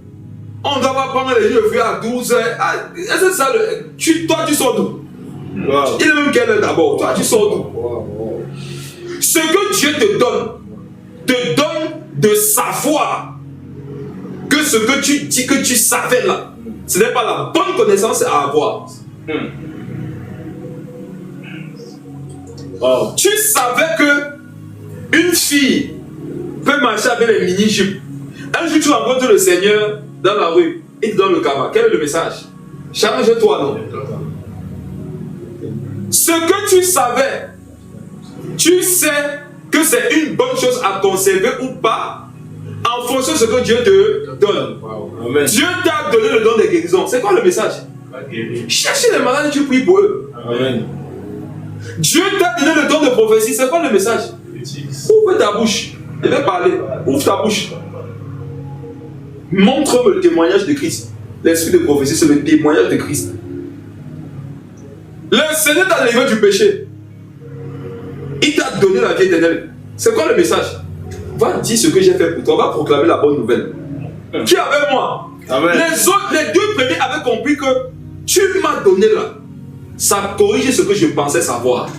on doit pas prendre les jus de fruits à 12 heures. Est-ce que ça, toi, tu sors d'où? Wow. Il est même quelle heure d'abord? Toi, tu sors d'où? Wow. Ce que Dieu te donne de savoir que ce que tu dis que tu savais là, ce n'est pas la bonne connaissance à avoir. Wow. Tu savais que une fille peut marcher avec les mini-jupes. Un jour, tu rencontres le Seigneur dans la rue, il te donne le cabas. Quel est le message? Change-toi, non? Ce que tu savais, tu sais que c'est une bonne chose à conserver ou pas en fonction de ce que Dieu te donne. Amen. Dieu t'a donné le don de guérison. C'est quoi le message? Cherchez les malades et tu pries pour eux. Amen. Dieu t'a donné le don de prophétie. C'est quoi le message? Ouvre ta bouche. Je vais parler. Ouvre ta bouche. Montre-moi le témoignage de Christ. L'esprit de prophétie, c'est le témoignage de Christ. Le Seigneur t'a délivré du péché. Il t'a donné la vie éternelle. C'est quoi le message? Va dire ce que j'ai fait pour toi. Va proclamer la bonne nouvelle. Qui est avec moi? Amen. Les deux premiers avaient compris que tu m'as donné là. Ça corrige ce que je pensais savoir.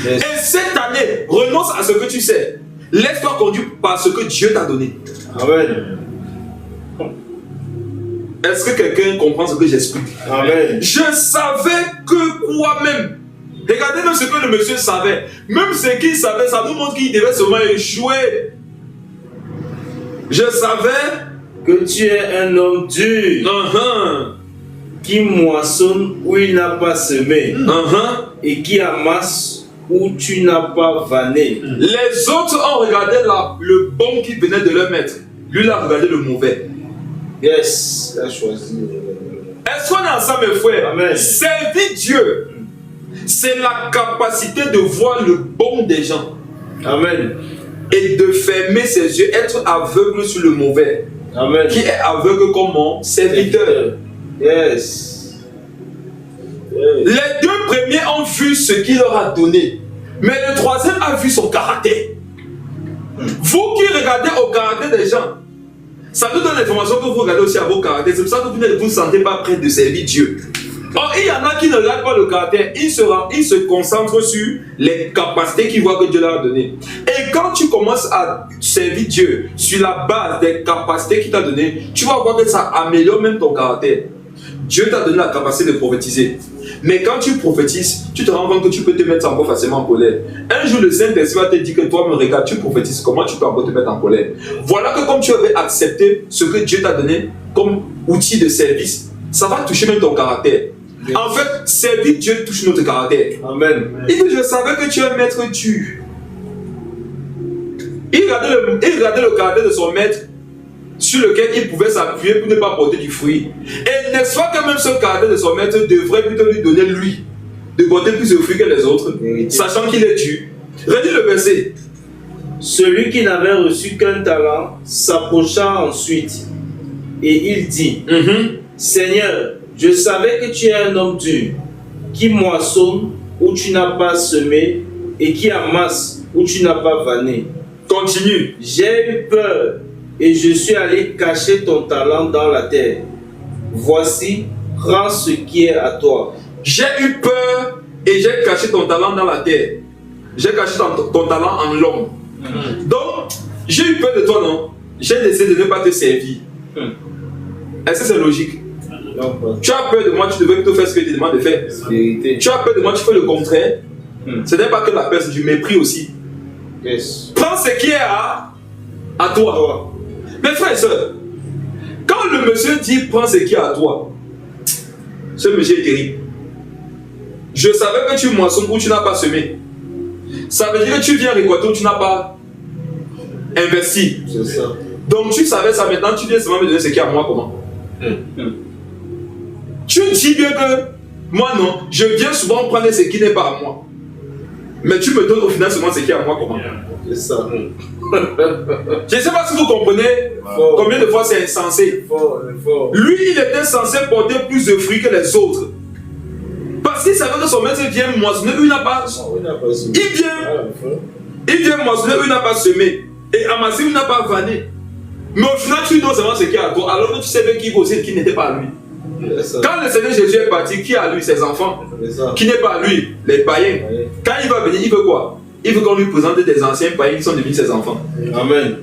Yes. Et cette année, renonce à ce que tu sais. Laisse-toi conduire par ce que Dieu t'a donné. Amen. Est-ce que quelqu'un comprend ce que j'explique? Amen. Je savais que quoi même. Regardez même ce que le monsieur savait. Même ce qu'il savait, ça nous montre qu'il devait seulement échouer. Je savais que tu es un homme dur qui moissonne où il n'a pas semé et qui amasse où tu n'as pas vanné. Les autres ont regardé le bon qui venait de leur maître. Lui, il a regardé le mauvais. Yes, il a choisi. Est-ce qu'on est ensemble, mes frères? Amen. Servir Dieu, c'est la capacité de voir le bon des gens. Amen. Et de fermer ses yeux, être aveugle sur le mauvais. Amen. Qui est aveugle comme mon serviteur. Yes. Les deux premiers ont vu ce qu'il leur a donné. Mais le troisième a vu son caractère. Vous qui regardez au caractère des gens, ça nous donne l'information que vous regardez aussi à vos caractères. C'est pour ça que vous ne vous sentez pas prêt de servir Dieu. Or, il y en a qui ne regardent pas le caractère, ils se concentrent sur les capacités qu'ils voient que Dieu leur a données. Et quand tu commences à servir Dieu sur la base des capacités qu'il t'a données, tu vas voir que ça améliore même ton caractère. Dieu t'a donné la capacité de prophétiser. Mais quand tu prophétises, tu te rends compte que tu peux te mettre encore facilement en colère. Un jour, le Saint-Esprit va te dire que toi, me regarde, tu prophétises, comment tu peux encore te mettre en colère? Voilà que comme tu avais accepté ce que Dieu t'a donné comme outil de service, ça va toucher même ton caractère. En fait, servir Dieu touche notre caractère. Amen. Il dit, je savais que tu es un maître dur. Il regardait le caractère de son maître sur lequel il pouvait s'appuyer pour ne pas porter du fruit. Et n'est-ce pas que même ce caractère de son maître devrait plutôt lui donner lui de porter plus de fruits que les autres, sachant qu'il est dur. Redis le verset. Celui qui n'avait reçu qu'un talent s'approcha ensuite et il dit, Seigneur, je savais que tu es un homme dur, qui moissonne où tu n'as pas semé et qui amasse où tu n'as pas vanné. Continue. J'ai eu peur et je suis allé cacher ton talent dans la terre. Voici, prends ce qui est à toi. J'ai eu peur et j'ai caché ton talent dans la terre. J'ai caché ton talent en l'homme. Donc, j'ai eu peur de toi, non? J'ai décidé de ne pas te servir. Est-ce que c'est logique? Tu as peur de moi, tu devrais plutôt faire ce que je te demande de faire. Tu as peur de moi, tu fais le contraire. Ce n'est pas que la peur, c'est du mépris aussi. Yes. Prends ce qui est à toi. Mes frères et sœurs, quand le monsieur dit prends ce qui est à toi, ce monsieur est terrible. Je savais que tu moissonnes où tu n'as pas semé. Ça veut dire que tu viens récolter où tu n'as pas investi. C'est ça. Donc tu savais ça, maintenant tu viens seulement me donner ce qui est à moi comment? Tu dis bien que moi non, je viens souvent prendre ce qui n'est pas à moi. Mais tu me donnes au final seulement ce qui est à moi comment? C'est ça. Je ne sais pas si vous comprenez combien de fois c'est insensé. Lui, il était censé porter plus de fruits que les autres. Parce qu'il savait que son maître vient moissonner, lui n'a pas. Il vient moissonner, lui n'a pas semé. Et amasser, lui n'a pas vanné. Mais au final, tu lui donnes seulement ce qui est à toi, alors que tu savais qu'il aussi qui n'était pas à lui. Quand le Seigneur Jésus est parti, qui est à lui? Ses enfants. Qui n'est pas à lui? Les païens. Quand il va venir, il veut quoi? Il veut qu'on lui présente des anciens païens qui sont devenus ses enfants. Amen.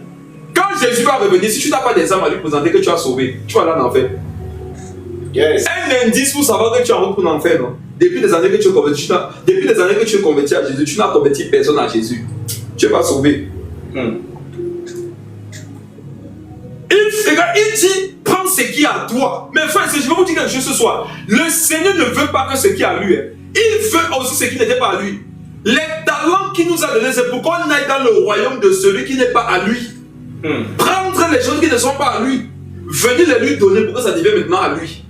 Quand Jésus va revenir, si tu n'as pas des âmes à lui présenter que tu as sauvé, tu vas aller en enfer. Yes. Un indice pour savoir que tu es en route pour l'enfer, non? Depuis des années que tu es converti, à Jésus, tu n'as converti personne à Jésus. Tu n'es pas sauvé. Il dit, prends ce qui est à toi. Mais frère, je vais vous dire quelque chose ce soir. Le Seigneur ne veut pas que ce qui est à lui. Il veut aussi ce qui n'était pas à lui. Les talents qu'il nous a donnés, c'est pour qu'on aille dans le royaume de celui qui n'est pas à lui. Prendre les choses qui ne sont pas à lui. Venir les lui donner pour que ça devienne maintenant à lui.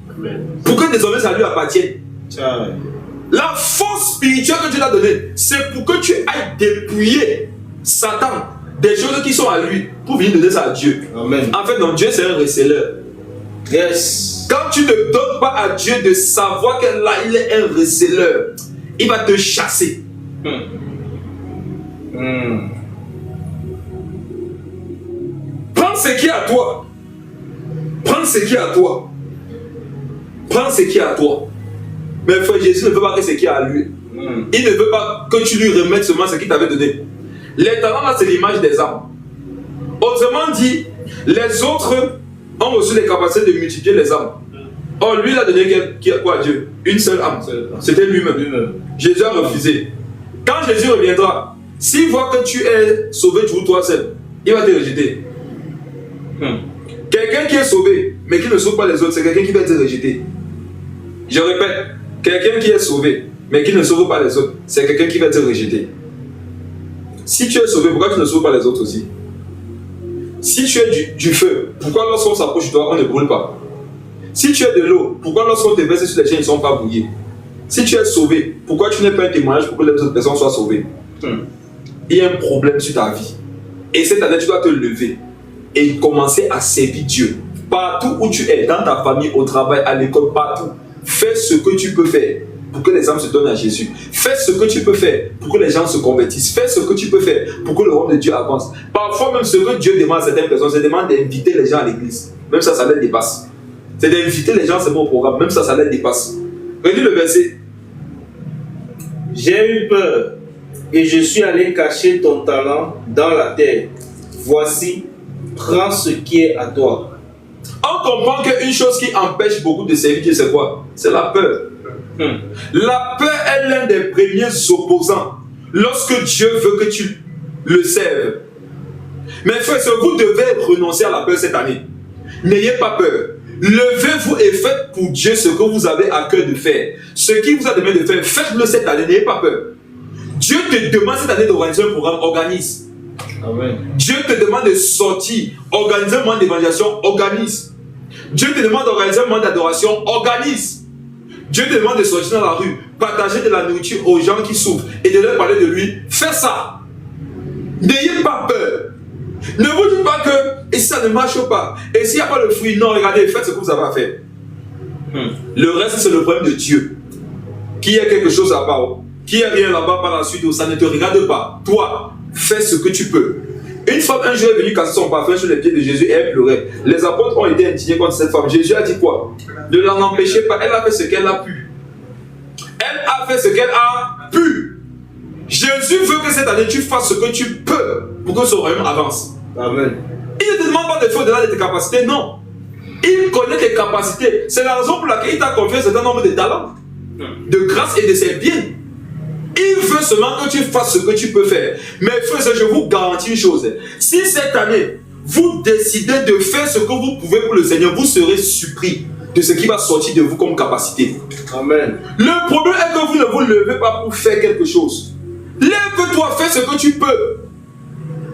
Pour que désormais ça lui appartienne. La force spirituelle que Dieu t'a donnée, c'est pour que tu ailles dépouiller Satan des choses qui sont à lui pour venir donner ça à Dieu. Amen. En fait, non, Dieu c'est un receleur. Yes. Quand tu ne donnes pas à Dieu de savoir que là il est un receleur, il va te chasser. Prends ce qui est à toi. Prends ce qui est à toi. Prends ce qui est à toi. Mais frère, Jésus ne veut pas que ce qui est à lui. Il ne veut pas que tu lui remettes seulement ce qu'il t'avait donné. Les talents là, c'est l'image des âmes. Autrement dit, les autres ont reçu les capacités de multiplier les âmes. Or, lui, il a donné quoi à Dieu? Une seule âme. C'était lui-même. Jésus a refusé. Quand Jésus reviendra, s'il voit que tu es sauvé du toi seul, il va te rejeter. Quelqu'un qui est sauvé, mais qui ne sauve pas les autres, c'est quelqu'un qui va te rejeter. Je répète, quelqu'un qui est sauvé, mais qui ne sauve pas les autres, c'est quelqu'un qui va te rejeter. Si tu es sauvé, pourquoi tu ne sauves pas les autres aussi? Si tu es du feu, pourquoi lorsqu'on s'approche de toi, on ne brûle pas? Si tu es de l'eau, pourquoi lorsqu'on te verse sur les gens, ils ne sont pas bouillis? Si tu es sauvé, pourquoi tu n'es pas un témoignage pour que les autres personnes soient sauvées? Il y a un problème sur ta vie. Et cette année, tu dois te lever et commencer à servir Dieu. Partout où tu es, dans ta famille, au travail, à l'école, partout, fais ce que tu peux faire pour que les âmes se donnent à Jésus. Fais ce que tu peux faire pour que les gens se convertissent. Fais ce que tu peux faire pour que le royaume de Dieu avance. Parfois même ce que Dieu demande à certaines personnes, c'est demande d'inviter les gens à l'église. Même ça les dépasse. C'est d'inviter les gens, c'est mon programme. Même ça les dépasse. Relis le verset. J'ai eu peur et je suis allé cacher ton talent dans la terre. Voici, prends ce qui est à toi. On comprend qu'une chose qui empêche beaucoup de servir Dieu, c'est quoi? C'est la peur. La peur est l'un des premiers opposants lorsque Dieu veut que tu le serves. Mais frères, vous devez renoncer à la peur cette année. N'ayez pas peur. Levez-vous et faites pour Dieu ce que vous avez à cœur de faire. Ce qui vous a demandé de faire, faites-le cette année. N'ayez pas peur. Dieu te demande cette année d'organiser un programme, organise. Amen. Dieu te demande de sortir, organiser un moment d'évangélisation, organise. Dieu te demande d'organiser un moment d'adoration, organise. Dieu te demande de sortir dans la rue, partager de la nourriture aux gens qui souffrent et de leur parler de lui. Fais ça. N'ayez pas peur. Ne vous dites pas que, et si ça ne marche pas, et s'il n'y a pas le fruit, non, regardez, faites ce que vous avez à faire. Le reste, c'est le problème de Dieu. Qu'il y ait quelque chose là-bas, qu'il y ait rien là-bas par la suite, ça ne te regarde pas. Toi, fais ce que tu peux. Une femme, un jour, est venue casser son parfum sur les pieds de Jésus et elle pleurait. Les apôtres ont été indignés contre cette femme. Jésus a dit quoi? Ne l'en empêchez pas, elle a fait ce qu'elle a pu. Elle a fait ce qu'elle a pu. Jésus veut que cette année, tu fasses ce que tu peux pour que son royaume avance. Amen. Il ne te demande pas de faire au-delà de tes capacités, non. Il connaît tes capacités. C'est la raison pour laquelle il t'a confié un certain nombre de talents, de grâce et de ses biens. Il veut seulement que tu fasses ce que tu peux faire. Mais frère, je vous garantis une chose. Si cette année, vous décidez de faire ce que vous pouvez pour le Seigneur, vous serez surpris de ce qui va sortir de vous comme capacité. Amen. Le problème est que vous ne vous levez pas pour faire quelque chose. Lève-toi, fais ce que tu peux.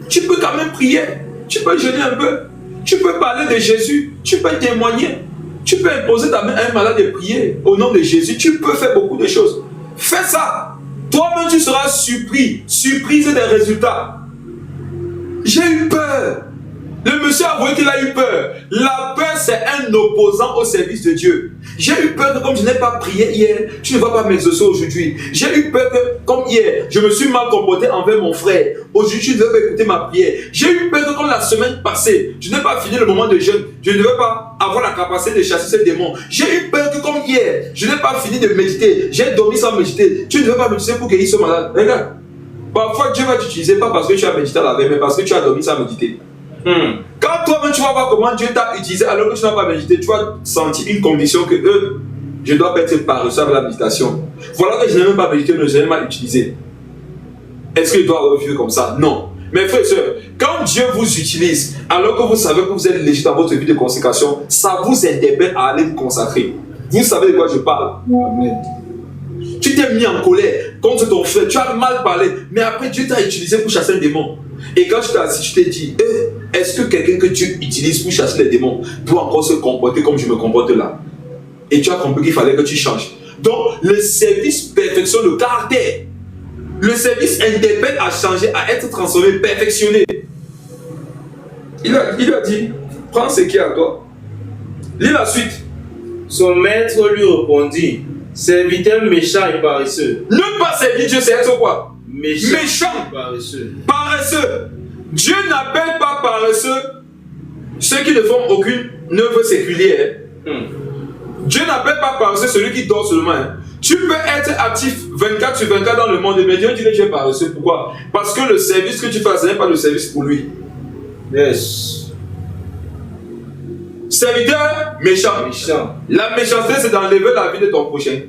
Tu peux quand même prier. Tu peux jeûner un peu. Tu peux parler de Jésus. Tu peux témoigner. Tu peux imposer ta main à un malade et prier au nom de Jésus. Tu peux faire beaucoup de choses. Fais ça. Toi-même, tu seras surprise des résultats. J'ai eu peur. Le monsieur a avoué qu'il a eu peur. La peur, c'est un opposant au service de Dieu. J'ai eu peur que comme je n'ai pas prié hier, tu ne vas pas m'exaucer aujourd'hui. J'ai eu peur que comme hier, je me suis mal comporté envers mon frère. Aujourd'hui, tu ne veux pas écouter ma prière. J'ai eu peur que comme la semaine passée, je n'ai pas fini le moment de jeûne. Je ne vais pas avoir la capacité de chasser ces démons. J'ai eu peur que comme hier, je n'ai pas fini de méditer. J'ai dormi sans méditer. Tu ne veux pas méditer pour guérir ce malade. Regarde. Parfois, Dieu va t'utiliser pas parce que tu as médité la veille, mais parce que tu as dormi sans méditer. Quand toi-même tu vas voir comment Dieu t'a utilisé alors que tu n'as pas médité, tu vas sentir une conviction que je dois pas être paresseux avec la méditation. Voilà que je n'ai même pas médité, mais je n'ai pas utilisé. Est-ce que je dois revivre comme ça? Non. Mes frères et sœurs, quand Dieu vous utilise, alors que vous savez que vous êtes léger dans votre vie de consécration, ça vous interpelle à aller vous consacrer. Vous savez de quoi je parle. Amen. Tu t'es mis en colère contre ton frère, tu as mal parlé, mais après Dieu t'a utilisé pour chasser un démon. Et quand tu t'es assis, tu t'es dit, est-ce que quelqu'un que tu utilises pour chasser les démons doit encore se comporter comme je me comporte là? Et tu as compris qu'il fallait que tu changes. Donc, le service perfectionne le caractère. Le service interpelle à changer, à être transformé, perfectionné. Il a dit, prends ce qui est à toi. Lis la suite. Son maître lui répondit, serviteur méchant et paresseux. Ne pas servir Dieu, c'est être quoi? Méchant. Et paresseux. Paresseux. Dieu n'appelle pas paresseux ceux qui ne font aucune œuvre séculière. Dieu n'appelle pas paresseux celui qui dort seulement. Tu peux être actif 24 sur 24 dans le monde, mais Dieu dit que tu es paresseux. Pourquoi? Parce que le service que tu fais, ce n'est pas le service pour lui. Yes. Serviteur méchant. Méchant. La méchanceté, c'est d'enlever la vie de ton prochain.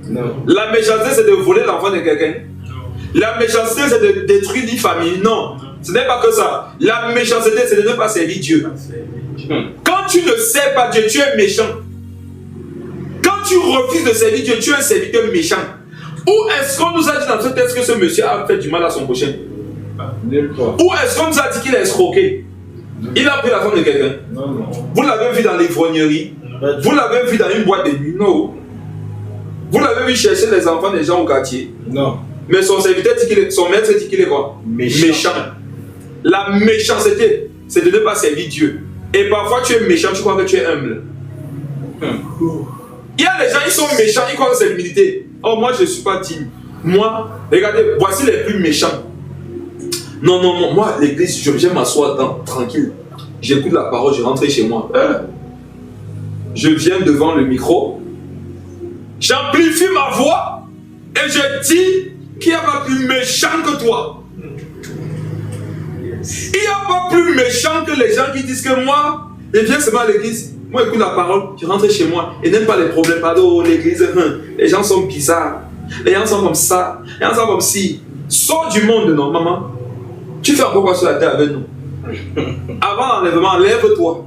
Non. La méchanceté, c'est de voler l'enfant de quelqu'un. La méchanceté, c'est de détruire une famille. Non, ce n'est pas que ça. La méchanceté, c'est de ne pas servir Dieu. Quand tu ne sers pas Dieu, tu es méchant. Quand tu refuses de servir Dieu, tu es un serviteur méchant. Où est-ce qu'on nous a dit dans ce texte que ce monsieur a fait du mal à son prochain? Nulle part. Où est-ce qu'on nous a dit qu'il a escroqué? Il a pris la femme de quelqu'un. Non. Vous l'avez vu dans l'ivrognerie. Vous l'avez vu dans une boîte de nuit. Non. Vous l'avez vu chercher les enfants des gens au quartier. Non. Mais son serviteur dit qu'il est, son maître dit qu'il est quoi? Méchant. La méchanceté, c'est de ne pas servir Dieu. Et parfois tu es méchant, tu crois que tu es humble. Il y a des gens, ils sont méchants, ils croient que c'est l'humilité. Oh, moi je ne suis pas digne. Moi, regardez, voici les plus méchants. Non, moi l'église, j'aime m'asseoir tranquille. J'écoute la parole, je rentre chez moi. Je viens devant le micro. J'amplifie ma voix et je dis qu'il n'y a pas plus méchant que toi. Il n'y a pas plus méchant que les gens qui disent que moi, je viens seulement à l'église, moi écoute la parole, je rentre chez moi et n'aime pas les problèmes. Pardon, l'église, les gens sont bizarres, les gens sont comme ça, les gens sont comme si. Sors du monde, non, maman. Tu fais encore quoi sur la terre avec nous? Avant l'enlèvement, enlève-toi.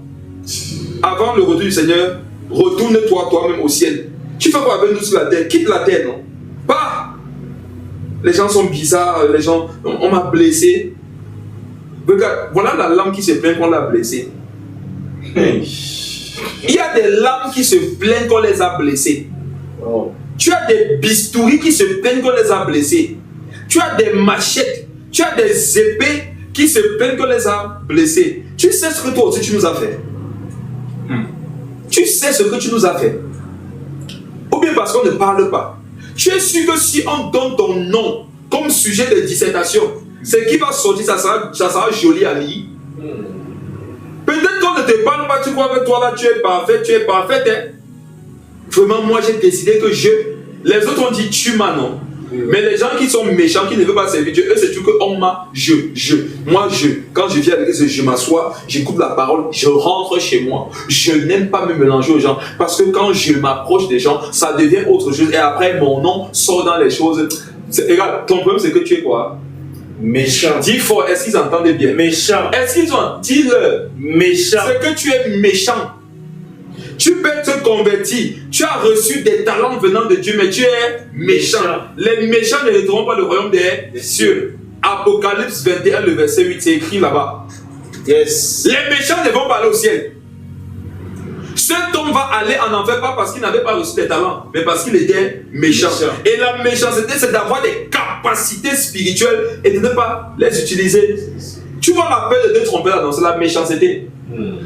Avant le retour du Seigneur, retourne-toi toi-même au ciel. Tu fais quoi avec nous sur la terre? Quitte la terre, non? Pas. Les gens sont bizarres, les gens, on m'a blessé. Regarde, voilà la lame qui se plaint qu'on l'a blessée. Il y a des lames qui se plaignent qu'on les a blessées. Oh. Tu as des bistouris qui se plaignent qu'on les a blessés. Tu as des machettes, tu as des épées qui se plaignent qu'on les a blessés. Tu sais ce que toi aussi tu nous as fait. Tu sais ce que tu nous as fait. Ou bien parce qu'on ne parle pas. Tu es sûr que si on donne ton nom comme sujet de dissertation, ce qui va sortir, ça sera joli à lire. Peut-être qu'on ne te parle pas, tu crois que toi là tu es parfaite. Hein? Vraiment, moi j'ai décidé que les autres ont dit tu m'as non. Mais les gens qui sont méchants, qui ne veulent pas servir Dieu, eux c'est tout que on m'a, quand je viens à l'église, je m'assois, j'écoute la parole, je rentre chez moi. Je n'aime pas me mélanger aux gens, parce que quand je m'approche des gens, ça devient autre chose, et après mon nom sort dans les choses. Regarde, ton problème c'est que tu es quoi? Méchant. Dis fort, est-ce qu'ils entendent bien? Méchant. Est-ce qu'ils ont? Dis-le. Méchant. C'est que tu es méchant. Tu peux te convertir. Tu as reçu des talents venant de Dieu, mais tu es méchant. Les méchants ne n'hériteront pas le royaume des cieux. Apocalypse 21, le verset 8, c'est écrit là-bas. Yes. Les méchants ne vont pas aller au ciel. Cet homme va aller en enfer pas parce qu'il n'avait pas reçu des talents, mais parce qu'il était méchant. Et la méchanceté, c'est d'avoir des capacités spirituelles et de ne pas les utiliser. Tu vois la peur de te tromper là, non, c'est la méchanceté.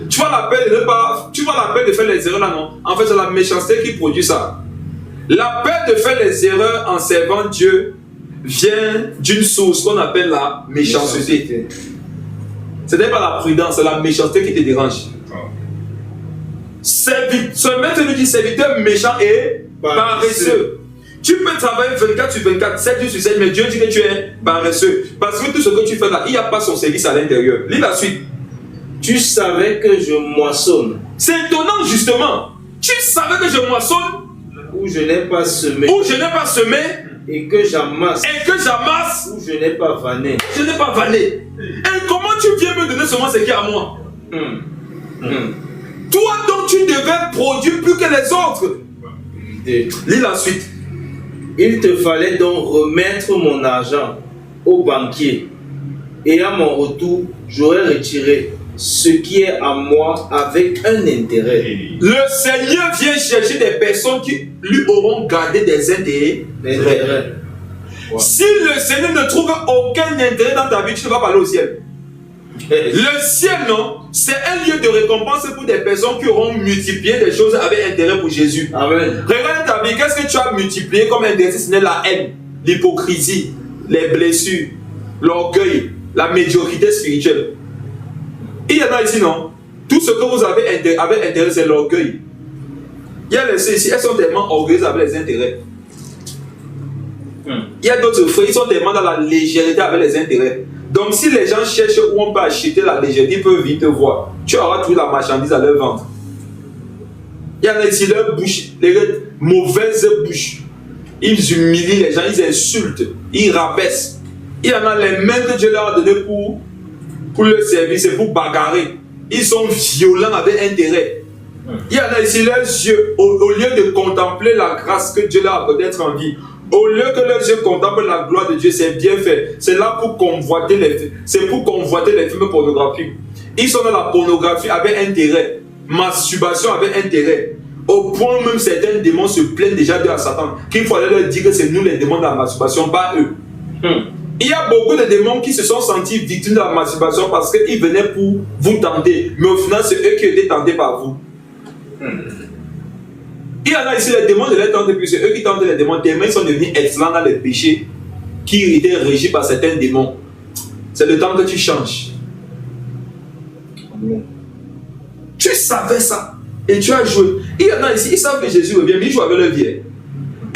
Tu vois la peur de ne pas, tu vois la peur de faire les erreurs là, non. En fait, c'est la méchanceté qui produit ça. La peur de faire les erreurs en servant Dieu vient d'une source qu'on appelle la méchanceté. Ce n'est pas la prudence, c'est la méchanceté qui te dérange. Ce maître nous dit serviteur méchant et paresseux. Tu peux travailler 24 sur 24, 7 jours sur 7, mais Dieu dit que tu es paresseux. Parce que tout ce que tu fais là, il n'y a pas son service à l'intérieur. Lis la suite. Tu savais que je moissonne. C'est étonnant justement. Tu savais que je moissonne. Où je n'ai pas semé. Où je n'ai pas semé. Et que j'amasse. Et que j'amasse. Où je n'ai pas vanné. Je n'ai pas vanné. Et comment tu viens me donner seulement ce qui est à moi? Toi donc tu devais produire plus que les autres. Lis la suite. Il te fallait donc remettre mon argent au banquier. Et à mon retour, j'aurais retiré ce qui est à moi avec un intérêt. Le Seigneur vient chercher des personnes qui lui auront gardé des intérêts. Wow. Si le Seigneur ne trouve aucun intérêt dans ta vie, tu ne vas pas aller au ciel. Le ciel, non, c'est un lieu de récompense pour des personnes qui auront multiplié des choses avec intérêt pour Jésus. Amen. Regarde ta vie, qu'est-ce que tu as multiplié comme intérêt? Ce n'est la haine, l'hypocrisie, les blessures, l'orgueil, la médiocrité spirituelle. Il y en a ici, non? Tout ce que vous avez avec intérêt, c'est l'orgueil. Il y a les sœurs ici, elles sont tellement orgueilleuses avec les intérêts. Il y a d'autres frères, ils sont tellement dans la légèreté avec les intérêts. Donc si les gens cherchent où on peut acheter la légèreté, ils peuvent vite te voir. Tu auras toujours la marchandise à leur ventre. Il y en a ici, leur bouche, les mauvaises bouches. Ils humilient les gens, ils insultent, ils rabaissent. Il y en a les mains que Dieu leur a données pour le service, c'est pour bagarrer. Ils sont violents avec intérêt. Il y en a ici, leurs yeux, au lieu de contempler la grâce que Dieu leur a accordée d'être en vie, au lieu que leurs yeux contemplent la gloire de Dieu, c'est bien fait. C'est là pour convoiter les films pornographiques. Ils sont dans la pornographie avec intérêt, masturbation avec intérêt. Au point où même certains démons se plaignent déjà de Satan, qu'il fallait leur dire que c'est nous les démons de la masturbation, pas eux. Il y a beaucoup de démons qui se sont sentis victimes de la masturbation parce qu'ils venaient pour vous tenter, mais au final c'est eux qui étaient tentés par vous. Il y en a ici, les démons ne les tentent plus, c'est eux qui tentent les démons. Tellement ils sont devenus excellents dans les péchés qui étaient régis par certains démons. C'est le temps que tu changes. Tu savais ça et tu as joué. Il y en a ici, ils savent que Jésus revient, mais ils jouent avec leur vie.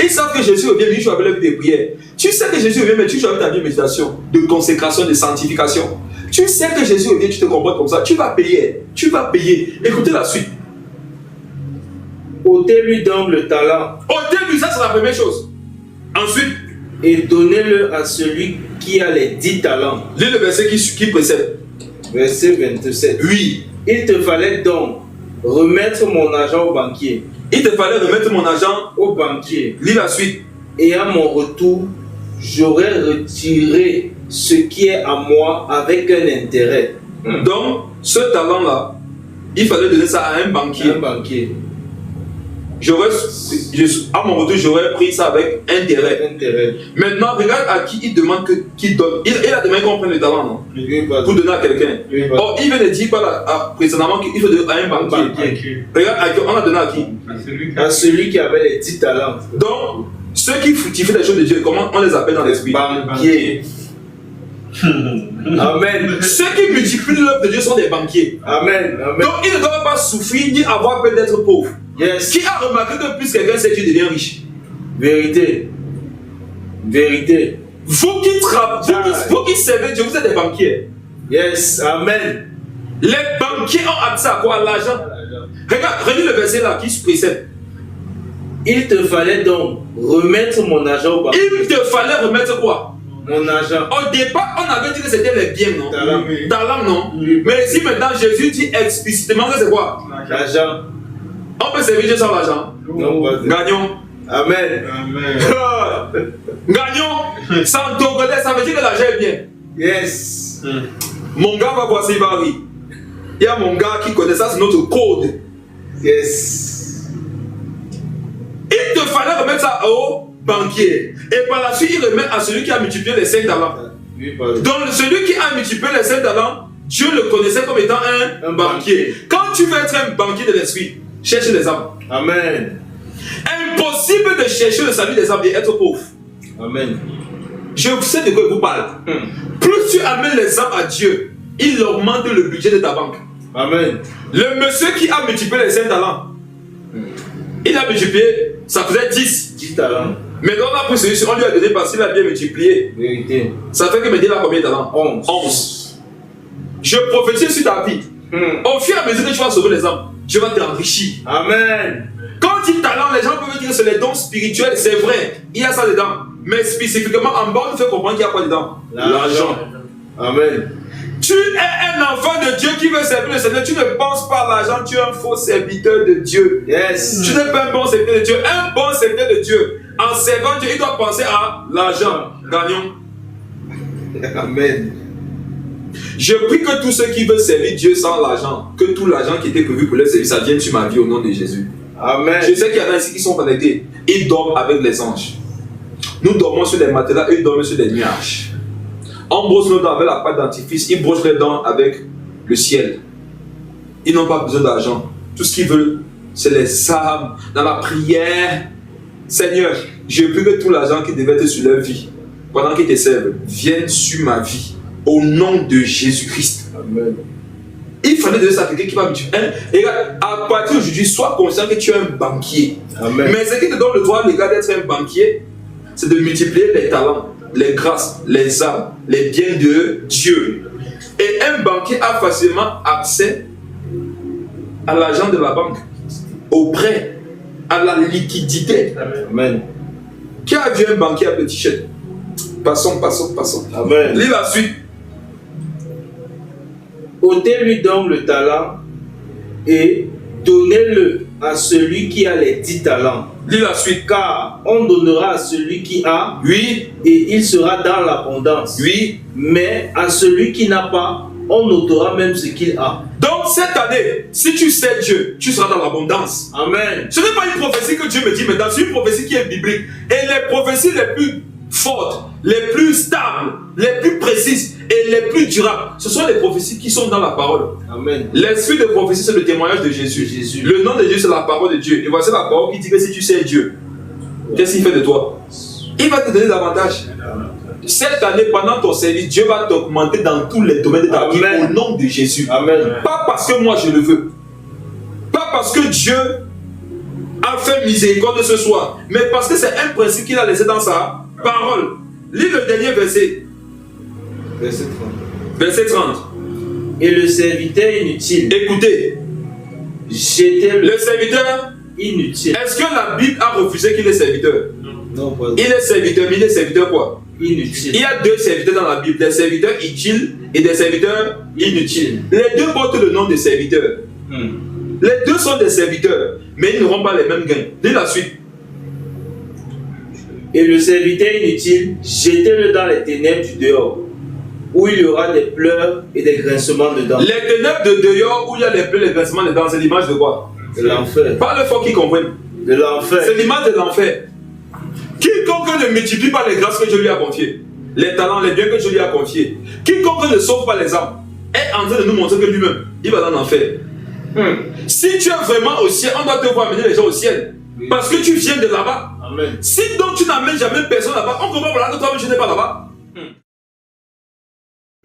Ils savent que Jésus revient, mais ils jouent avec leur vie de prière. Tu sais que Jésus revient, mais tu joues avec ta vie de méditation, de consécration, de sanctification. Tu sais que Jésus revient, tu te comportes comme ça. Tu vas payer. Tu vas payer. Écoutez la suite. Ôtez-lui donc le talent Au début, ça c'est la première chose. Ensuite, et donnez-le à celui qui a les 10 talents. lis le verset qui précède. Verset 27. Oui. Il te fallait donc remettre mon argent au banquier. Il te fallait remettre mon argent. Au banquier. Lis la suite. Et à mon retour, j'aurais retiré ce qui est à moi avec un intérêt. Donc, ce talent-là, il fallait donner ça à un banquier. Un banquier. À mon retour, j'aurais pris ça avec intérêt. Intérêt. Maintenant, regarde à qui il demande qu'il donne. Il a demandé qu'on prenne le talent, non? Pour donner à quelqu'un. Or, il vient de dire précédemment qu'il faut donner à un banquier. Regarde à qui on a donné à qui? À celui qui avait les 10 talents. Donc, ceux qui fructifient les choses de Dieu, comment on les appelle dans l'esprit? Banquier. Amen. Ceux qui multiplient l'œuvre de Dieu sont des banquiers. Amen. Amen. Donc, ils ne doivent pas souffrir ni avoir peur d'être pauvres. Yes. Qui a remarqué que plus quelqu'un sait, Dieu devient riche? Vérité. Vérité. Vous qui servez Dieu, vous êtes des banquiers. Yes. Amen. Les banquiers ont accès à quoi? À l'argent. Regarde le verset là qui se précède. Il te fallait donc remettre mon argent au banquier. Il te fallait remettre quoi? Mon argent. Au départ, on avait dit que c'était les biens, non? Talent. Talent, non? Oui. Mais ici maintenant, Jésus dit explicitement que c'est quoi? L'argent. On peut servir Dieu sans l'argent. Non, pas de- Gagnons. Amen. Gagnons. Sans togolais, ça veut dire que l'argent est bien. Yes. Mon gars va voir s'il va rire. Il y a mon gars qui connaît ça, c'est notre code. Yes. Il te fallait remettre ça au banquier. Et par la suite, il remet à celui qui a multiplié les 5 talents. Oui, pardon. Donc, celui qui a multiplié les 5 talents, Dieu le connaissait comme étant un banquier. Quand tu veux être un banquier de l'esprit, cherche les âmes. Amen. Impossible de chercher le salut des âmes et être pauvre. Amen. Je sais de quoi je vous parle. Plus tu amènes les âmes à Dieu, il augmente le budget de ta banque. Amen. Le monsieur qui a multiplié les 5 talents, il a multiplié, ça faisait 10. 10 talents. Maintenant, on a pris celui-ci, on lui a donné parce qu'il a bien multiplié. Vérité. Ça fait que maintenant, il a combien de talents? 11. 11. Je prophétise sur ta vie. Au fur et à mesure que tu vas sauver les âmes, Dieu va t'enrichir. Amen. Quand on dit talent, les gens peuvent dire que c'est les dons spirituels, c'est vrai, il y a ça dedans. Mais spécifiquement, en bas, on te fait comprendre qu'il y a quoi dedans? L'argent. Amen. Tu es un enfant de Dieu qui veut servir le Seigneur. Tu ne penses pas à l'argent, tu es un faux serviteur de Dieu. Yes. Tu n'es pas un bon serviteur de Dieu. Un bon serviteur de Dieu, en servant Dieu, il doit penser à l'argent. Gagnons. Amen. Je prie que tous ceux qui veulent servir Dieu sans l'argent, que tout l'argent qui était prévu pour leur service, ça vienne sur ma vie au nom de Jésus. Amen. Je sais qu'il y en a ici qui sont connectés. Ils dorment avec les anges. Nous dormons sur les matelas, eux ils dorment sur les nuages. On brosse nos dents avec la pâte dentifrice, ils brossent les dents avec le ciel. Ils n'ont pas besoin d'argent. Tout ce qu'ils veulent, c'est les âmes. Dans la prière, Seigneur, je prie que tout l'argent qui devait être sur leur vie, pendant qu'ils te servent, vienne sur ma vie. Au nom de Jésus-Christ. Amen. Il fallait donner ça à quelqu'un qui va me dire, et regarde, à partir d'aujourd'hui, sois conscient que tu es un banquier. Amen. Mais ce qui te donne le droit légal d'être un banquier, c'est de multiplier les talents, les grâces, les âmes, les biens de Dieu. Et un banquier a facilement accès à l'argent de la banque, au prêt, à la liquidité. Amen. Qui a vu un banquier avec le t-shirt? Passons. Amen. Lis la suite. Ôtez-lui donc le talent et donnez-le à celui qui a les 10 talents. Lis la suite. Car on donnera à celui qui a Oui, et il sera dans l'abondance. oui. Mais à celui qui n'a pas, on ôtera même ce qu'il a. Donc cette année, si tu sais Dieu, tu seras dans l'abondance. Amen. Ce n'est pas une prophétie que Dieu me dit maintenant, c'est une prophétie qui est biblique. Et les prophéties les plus fortes, les plus stables, les plus précises et les plus durables, ce sont les prophéties qui sont dans la parole. Amen. L'esprit de prophétie, c'est le témoignage de Jésus. Jésus. Le nom de Dieu, c'est la parole de Dieu. Et voici la parole qui dit que si tu sais Dieu, qu'est-ce qu'il fait de toi? Il va te donner davantage. Cette année, pendant ton service, Dieu va t'augmenter dans tous les domaines de ta vie Amen. au nom de Jésus. Amen. Pas parce que moi je le veux. Pas parce que Dieu a fait miséricorde ce soir, mais parce que c'est un principe qu'il a laissé dans sa parole. Lis le dernier verset. Verset 30. Verset 30. Et le serviteur inutile, Écoutez, j'étais le serviteur, inutile. est-ce que la Bible a refusé qu'il est serviteur? Non, pas Il est serviteur, mais il est serviteur quoi? inutile. Il y a deux serviteurs dans la Bible, des serviteurs utiles et des serviteurs inutiles. Les deux portent le nom de serviteurs. Les deux sont des serviteurs, mais ils n'auront pas les mêmes gains. Dis la suite. Et le serviteur inutile, jetez-le dans les ténèbres du dehors, où il y aura des pleurs et des grincements dedans. Les ténèbres de dehors où il y a les pleurs et les grincements dedans, c'est l'image de quoi? De l'enfer. Parle fort qu'ils comprennent. De l'enfer. C'est l'image de l'enfer. Quiconque ne multiplie pas les grâces que Dieu lui a confiées, les talents, les biens que Dieu lui a confiés, quiconque ne sauve pas les âmes, est en train de nous montrer que lui-même, il va dans l'enfer. Si tu es vraiment au ciel, on doit te voir amener les gens au ciel. Parce que tu viens de là-bas. Amen. Si donc tu n'amènes jamais personne là-bas, on comprend voilà que toi-même tu n'es pas là-bas.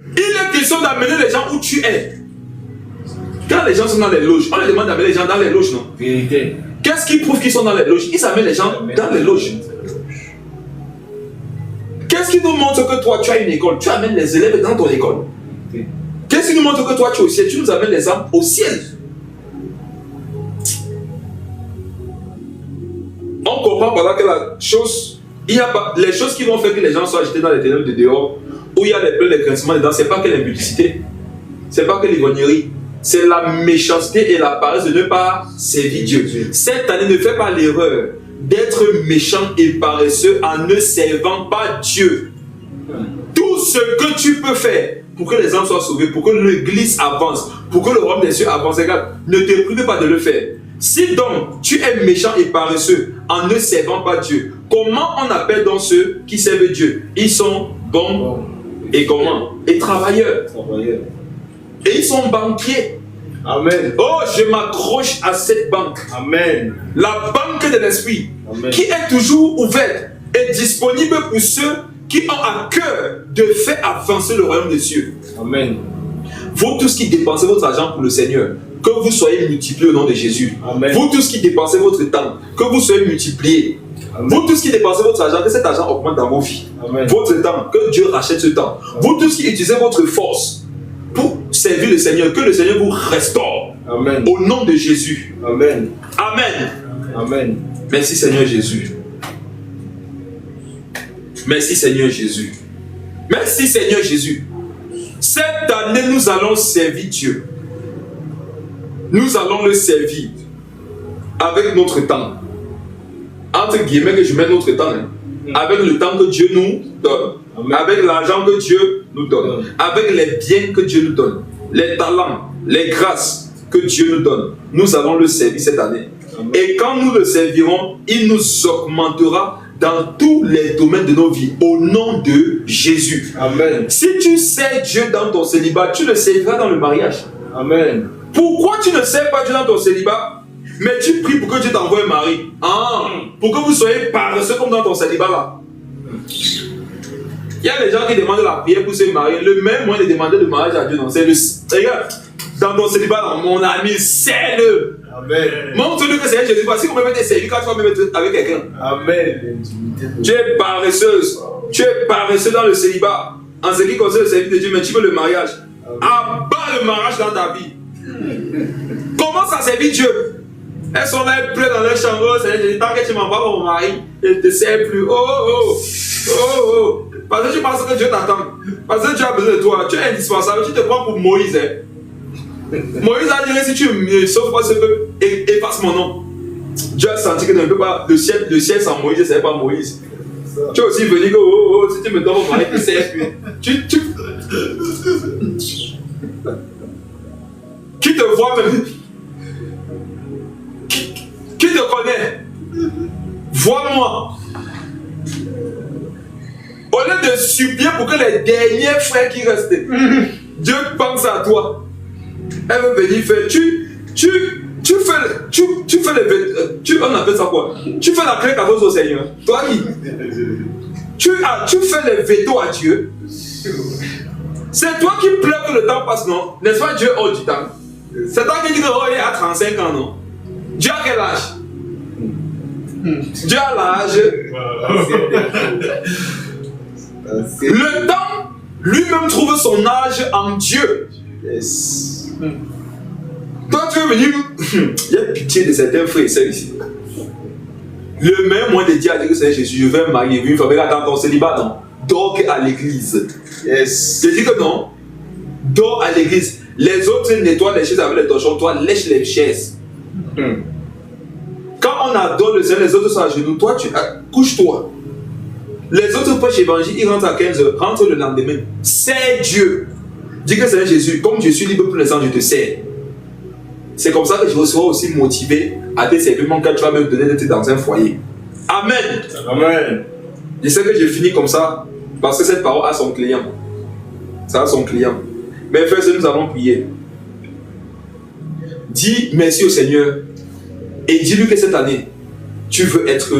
Il est question d'amener les gens où tu es. Quand les gens sont dans les loges, on leur demande d'amener les gens dans les loges, non? Vérité. Qu'est-ce qui prouve qu'ils sont dans les loges? Ils amènent les gens dans les loges. Qu'est-ce qui nous montre que toi tu as une école? Tu amènes les élèves dans ton école. Qu'est-ce qui nous montre que toi tu es au ciel? Tu nous amènes les âmes au ciel. On comprend par là que la chose, il y a pas, les choses qui vont faire que les gens soient jetés dans les ténèbres de dehors, où il y a les pleurs, les grincements dedans, c'est pas que l'impudicité, c'est pas que l'ivrognerie, c'est la méchanceté et la paresse de ne pas servir Dieu. Cette année, ne fais pas l'erreur d'être méchant et paresseux en ne servant pas Dieu. Tout ce que tu peux faire pour que les âmes soient sauvées, pour que l'église avance, pour que le royaume des cieux avance, regarde, ne te prive pas de le faire. Si donc tu es méchant et paresseux en ne servant pas Dieu, comment on appelle donc ceux qui servent Dieu? Ils sont bons et comment? Et travailleurs. Et ils sont banquiers. Amen. Oh, je m'accroche à cette banque. Amen. La banque de l'esprit, Amen. qui est toujours ouverte et disponible pour ceux qui ont à cœur de faire avancer le royaume des cieux. Amen. Vous tous qui dépensez votre argent pour le Seigneur, que vous soyez multipliés au nom de Jésus. Amen. Vous tous qui dépensez votre temps, que vous soyez multipliés. Amen. Vous tous qui dépensez votre argent, que cet argent augmente dans vos vies. Amen. Votre temps, que Dieu rachète ce temps. Amen. Vous tous qui utilisez votre force pour servir le Seigneur, que le Seigneur vous restaure. Amen. Au nom de Jésus. Amen. Amen. Amen. Merci Seigneur Jésus. Merci Seigneur Jésus. Merci Seigneur Jésus. Cette année, nous allons servir Dieu. Nous allons le servir avec notre temps. Entre guillemets que je mets notre temps. Avec le temps que Dieu nous donne. Amen. Avec l'argent que Dieu nous donne. Avec les biens que Dieu nous donne. Les talents, les grâces que Dieu nous donne. Nous allons le servir cette année. Amen. Et quand nous le servirons, il nous augmentera dans tous les domaines de nos vies. Au nom de Jésus. Amen. Si tu sers Dieu dans ton célibat, tu le serviras dans le mariage. Amen. Pourquoi tu ne sers pas Dieu dans ton célibat, mais tu pries pour que Dieu t'envoie un mari? Pour que vous soyez paresseux comme dans ton célibat là. Il y a des gens qui demandent la prière pour se marier. Le même moyen de demander le mariage à Dieu, non, c'est le... Regarde, dans ton célibat là, mon ami, sers-le. Amen. Montre-le que c'est Jésus. Si on peut mettre servi quand tu vas me mettre avec quelqu'un. Amen. Tu es paresseuse. Tu es paresseux dans le célibat. En ce qui concerne le service de Dieu, mais tu veux le mariage. Abat le mariage dans ta vie. Commence à servir Dieu. Elles sont là, elles pleurent dans leur chambre. Tant que tu m'envoies pas mon mari, elle ne te sert plus. Oh. Parce que tu penses que Dieu t'attend. Parce que Dieu a besoin de toi. Tu es indispensable. Tu te prends pour Moïse. Moïse a dit, si tu me sauves pas ce peuple, efface mon nom. Dieu a senti que ne peut pas, le ciel sans Moïse, ce n'est pas Moïse. Tu es aussi venu que, si tu me donnes mon mari, tu sais plus. Qui te voit même? Qui te connaît? Vois-moi. Au lieu de supplier pour que les derniers frères qui restent, Dieu pense à toi. Elle veut venir faire. On appelle ça quoi? Tu fais la clé à au Seigneur. Toi qui? Tu fais les veto à Dieu. C'est toi qui pleures que le temps passe, non? N'est-ce pas Dieu hors du temps? C'est toi qui dis que il a 35 ans, non? Dieu a quel âge? Dieu a l'âge. Le temps, lui-même trouve son âge en Dieu. Yes. Toi, tu veux venir. Il y a pitié de certains frères et sœurs ici. Le meilleur moyen de dire à Dieu que c'est Jésus, je vais me marier, une famille dans ton célibat, non. Dors à l'église. Yes. Je dis que non. Dors à l'église. Les autres nettoient les chaises avec les torchons, toi lèche les chaises. Quand on adore le Seigneur, les autres sont à genoux, toi tu couche-toi. Les autres prêchent l'évangile, ils rentrent à 15h, rentrent le lendemain. C'est Dieu. Dis que c'est Jésus, comme je suis libre pour l'instant, je te sers. C'est comme ça que je serai aussi motivé à te servir quand tu vas me donner d'être dans un foyer. Amen. Amen. Je sais que j'ai fini comme ça parce que cette parole a son client. Ça a son client. Mais frères, nous allons prier. Dis merci au Seigneur et dis-lui que cette année, tu veux être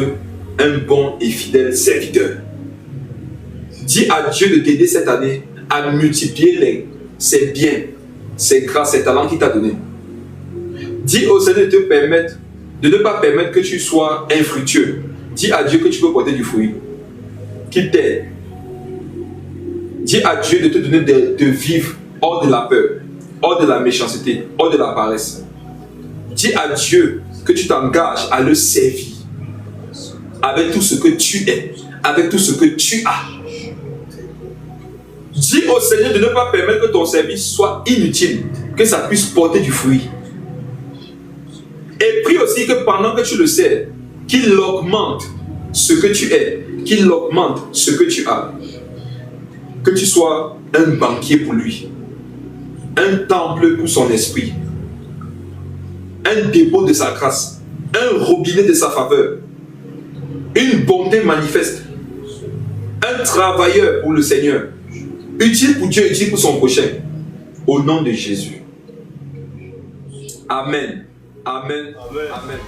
un bon et fidèle serviteur. Dis à Dieu de t'aider cette année à multiplier ses biens, ses grâces, ses talents qu'il t'a donnés. Dis au Seigneur de te permettre, de ne pas permettre que tu sois infructueux. Dis à Dieu que tu peux porter du fruit, qu'il t'aide. Dis à Dieu de te donner de vivre hors de la peur, hors de la méchanceté, hors de la paresse. Dis à Dieu que tu t'engages à le servir avec tout ce que tu es, avec tout ce que tu as. Dis au Seigneur de ne pas permettre que ton service soit inutile, que ça puisse porter du fruit. Et prie aussi que pendant que tu le sers, qu'il augmente ce que tu es, qu'il augmente ce que tu as. Que tu sois un banquier pour lui, un temple pour son esprit, un dépôt de sa grâce, un robinet de sa faveur, une bonté manifeste, un travailleur pour le Seigneur, utile pour Dieu, utile pour son prochain, au nom de Jésus. Amen. Amen. Amen. Amen.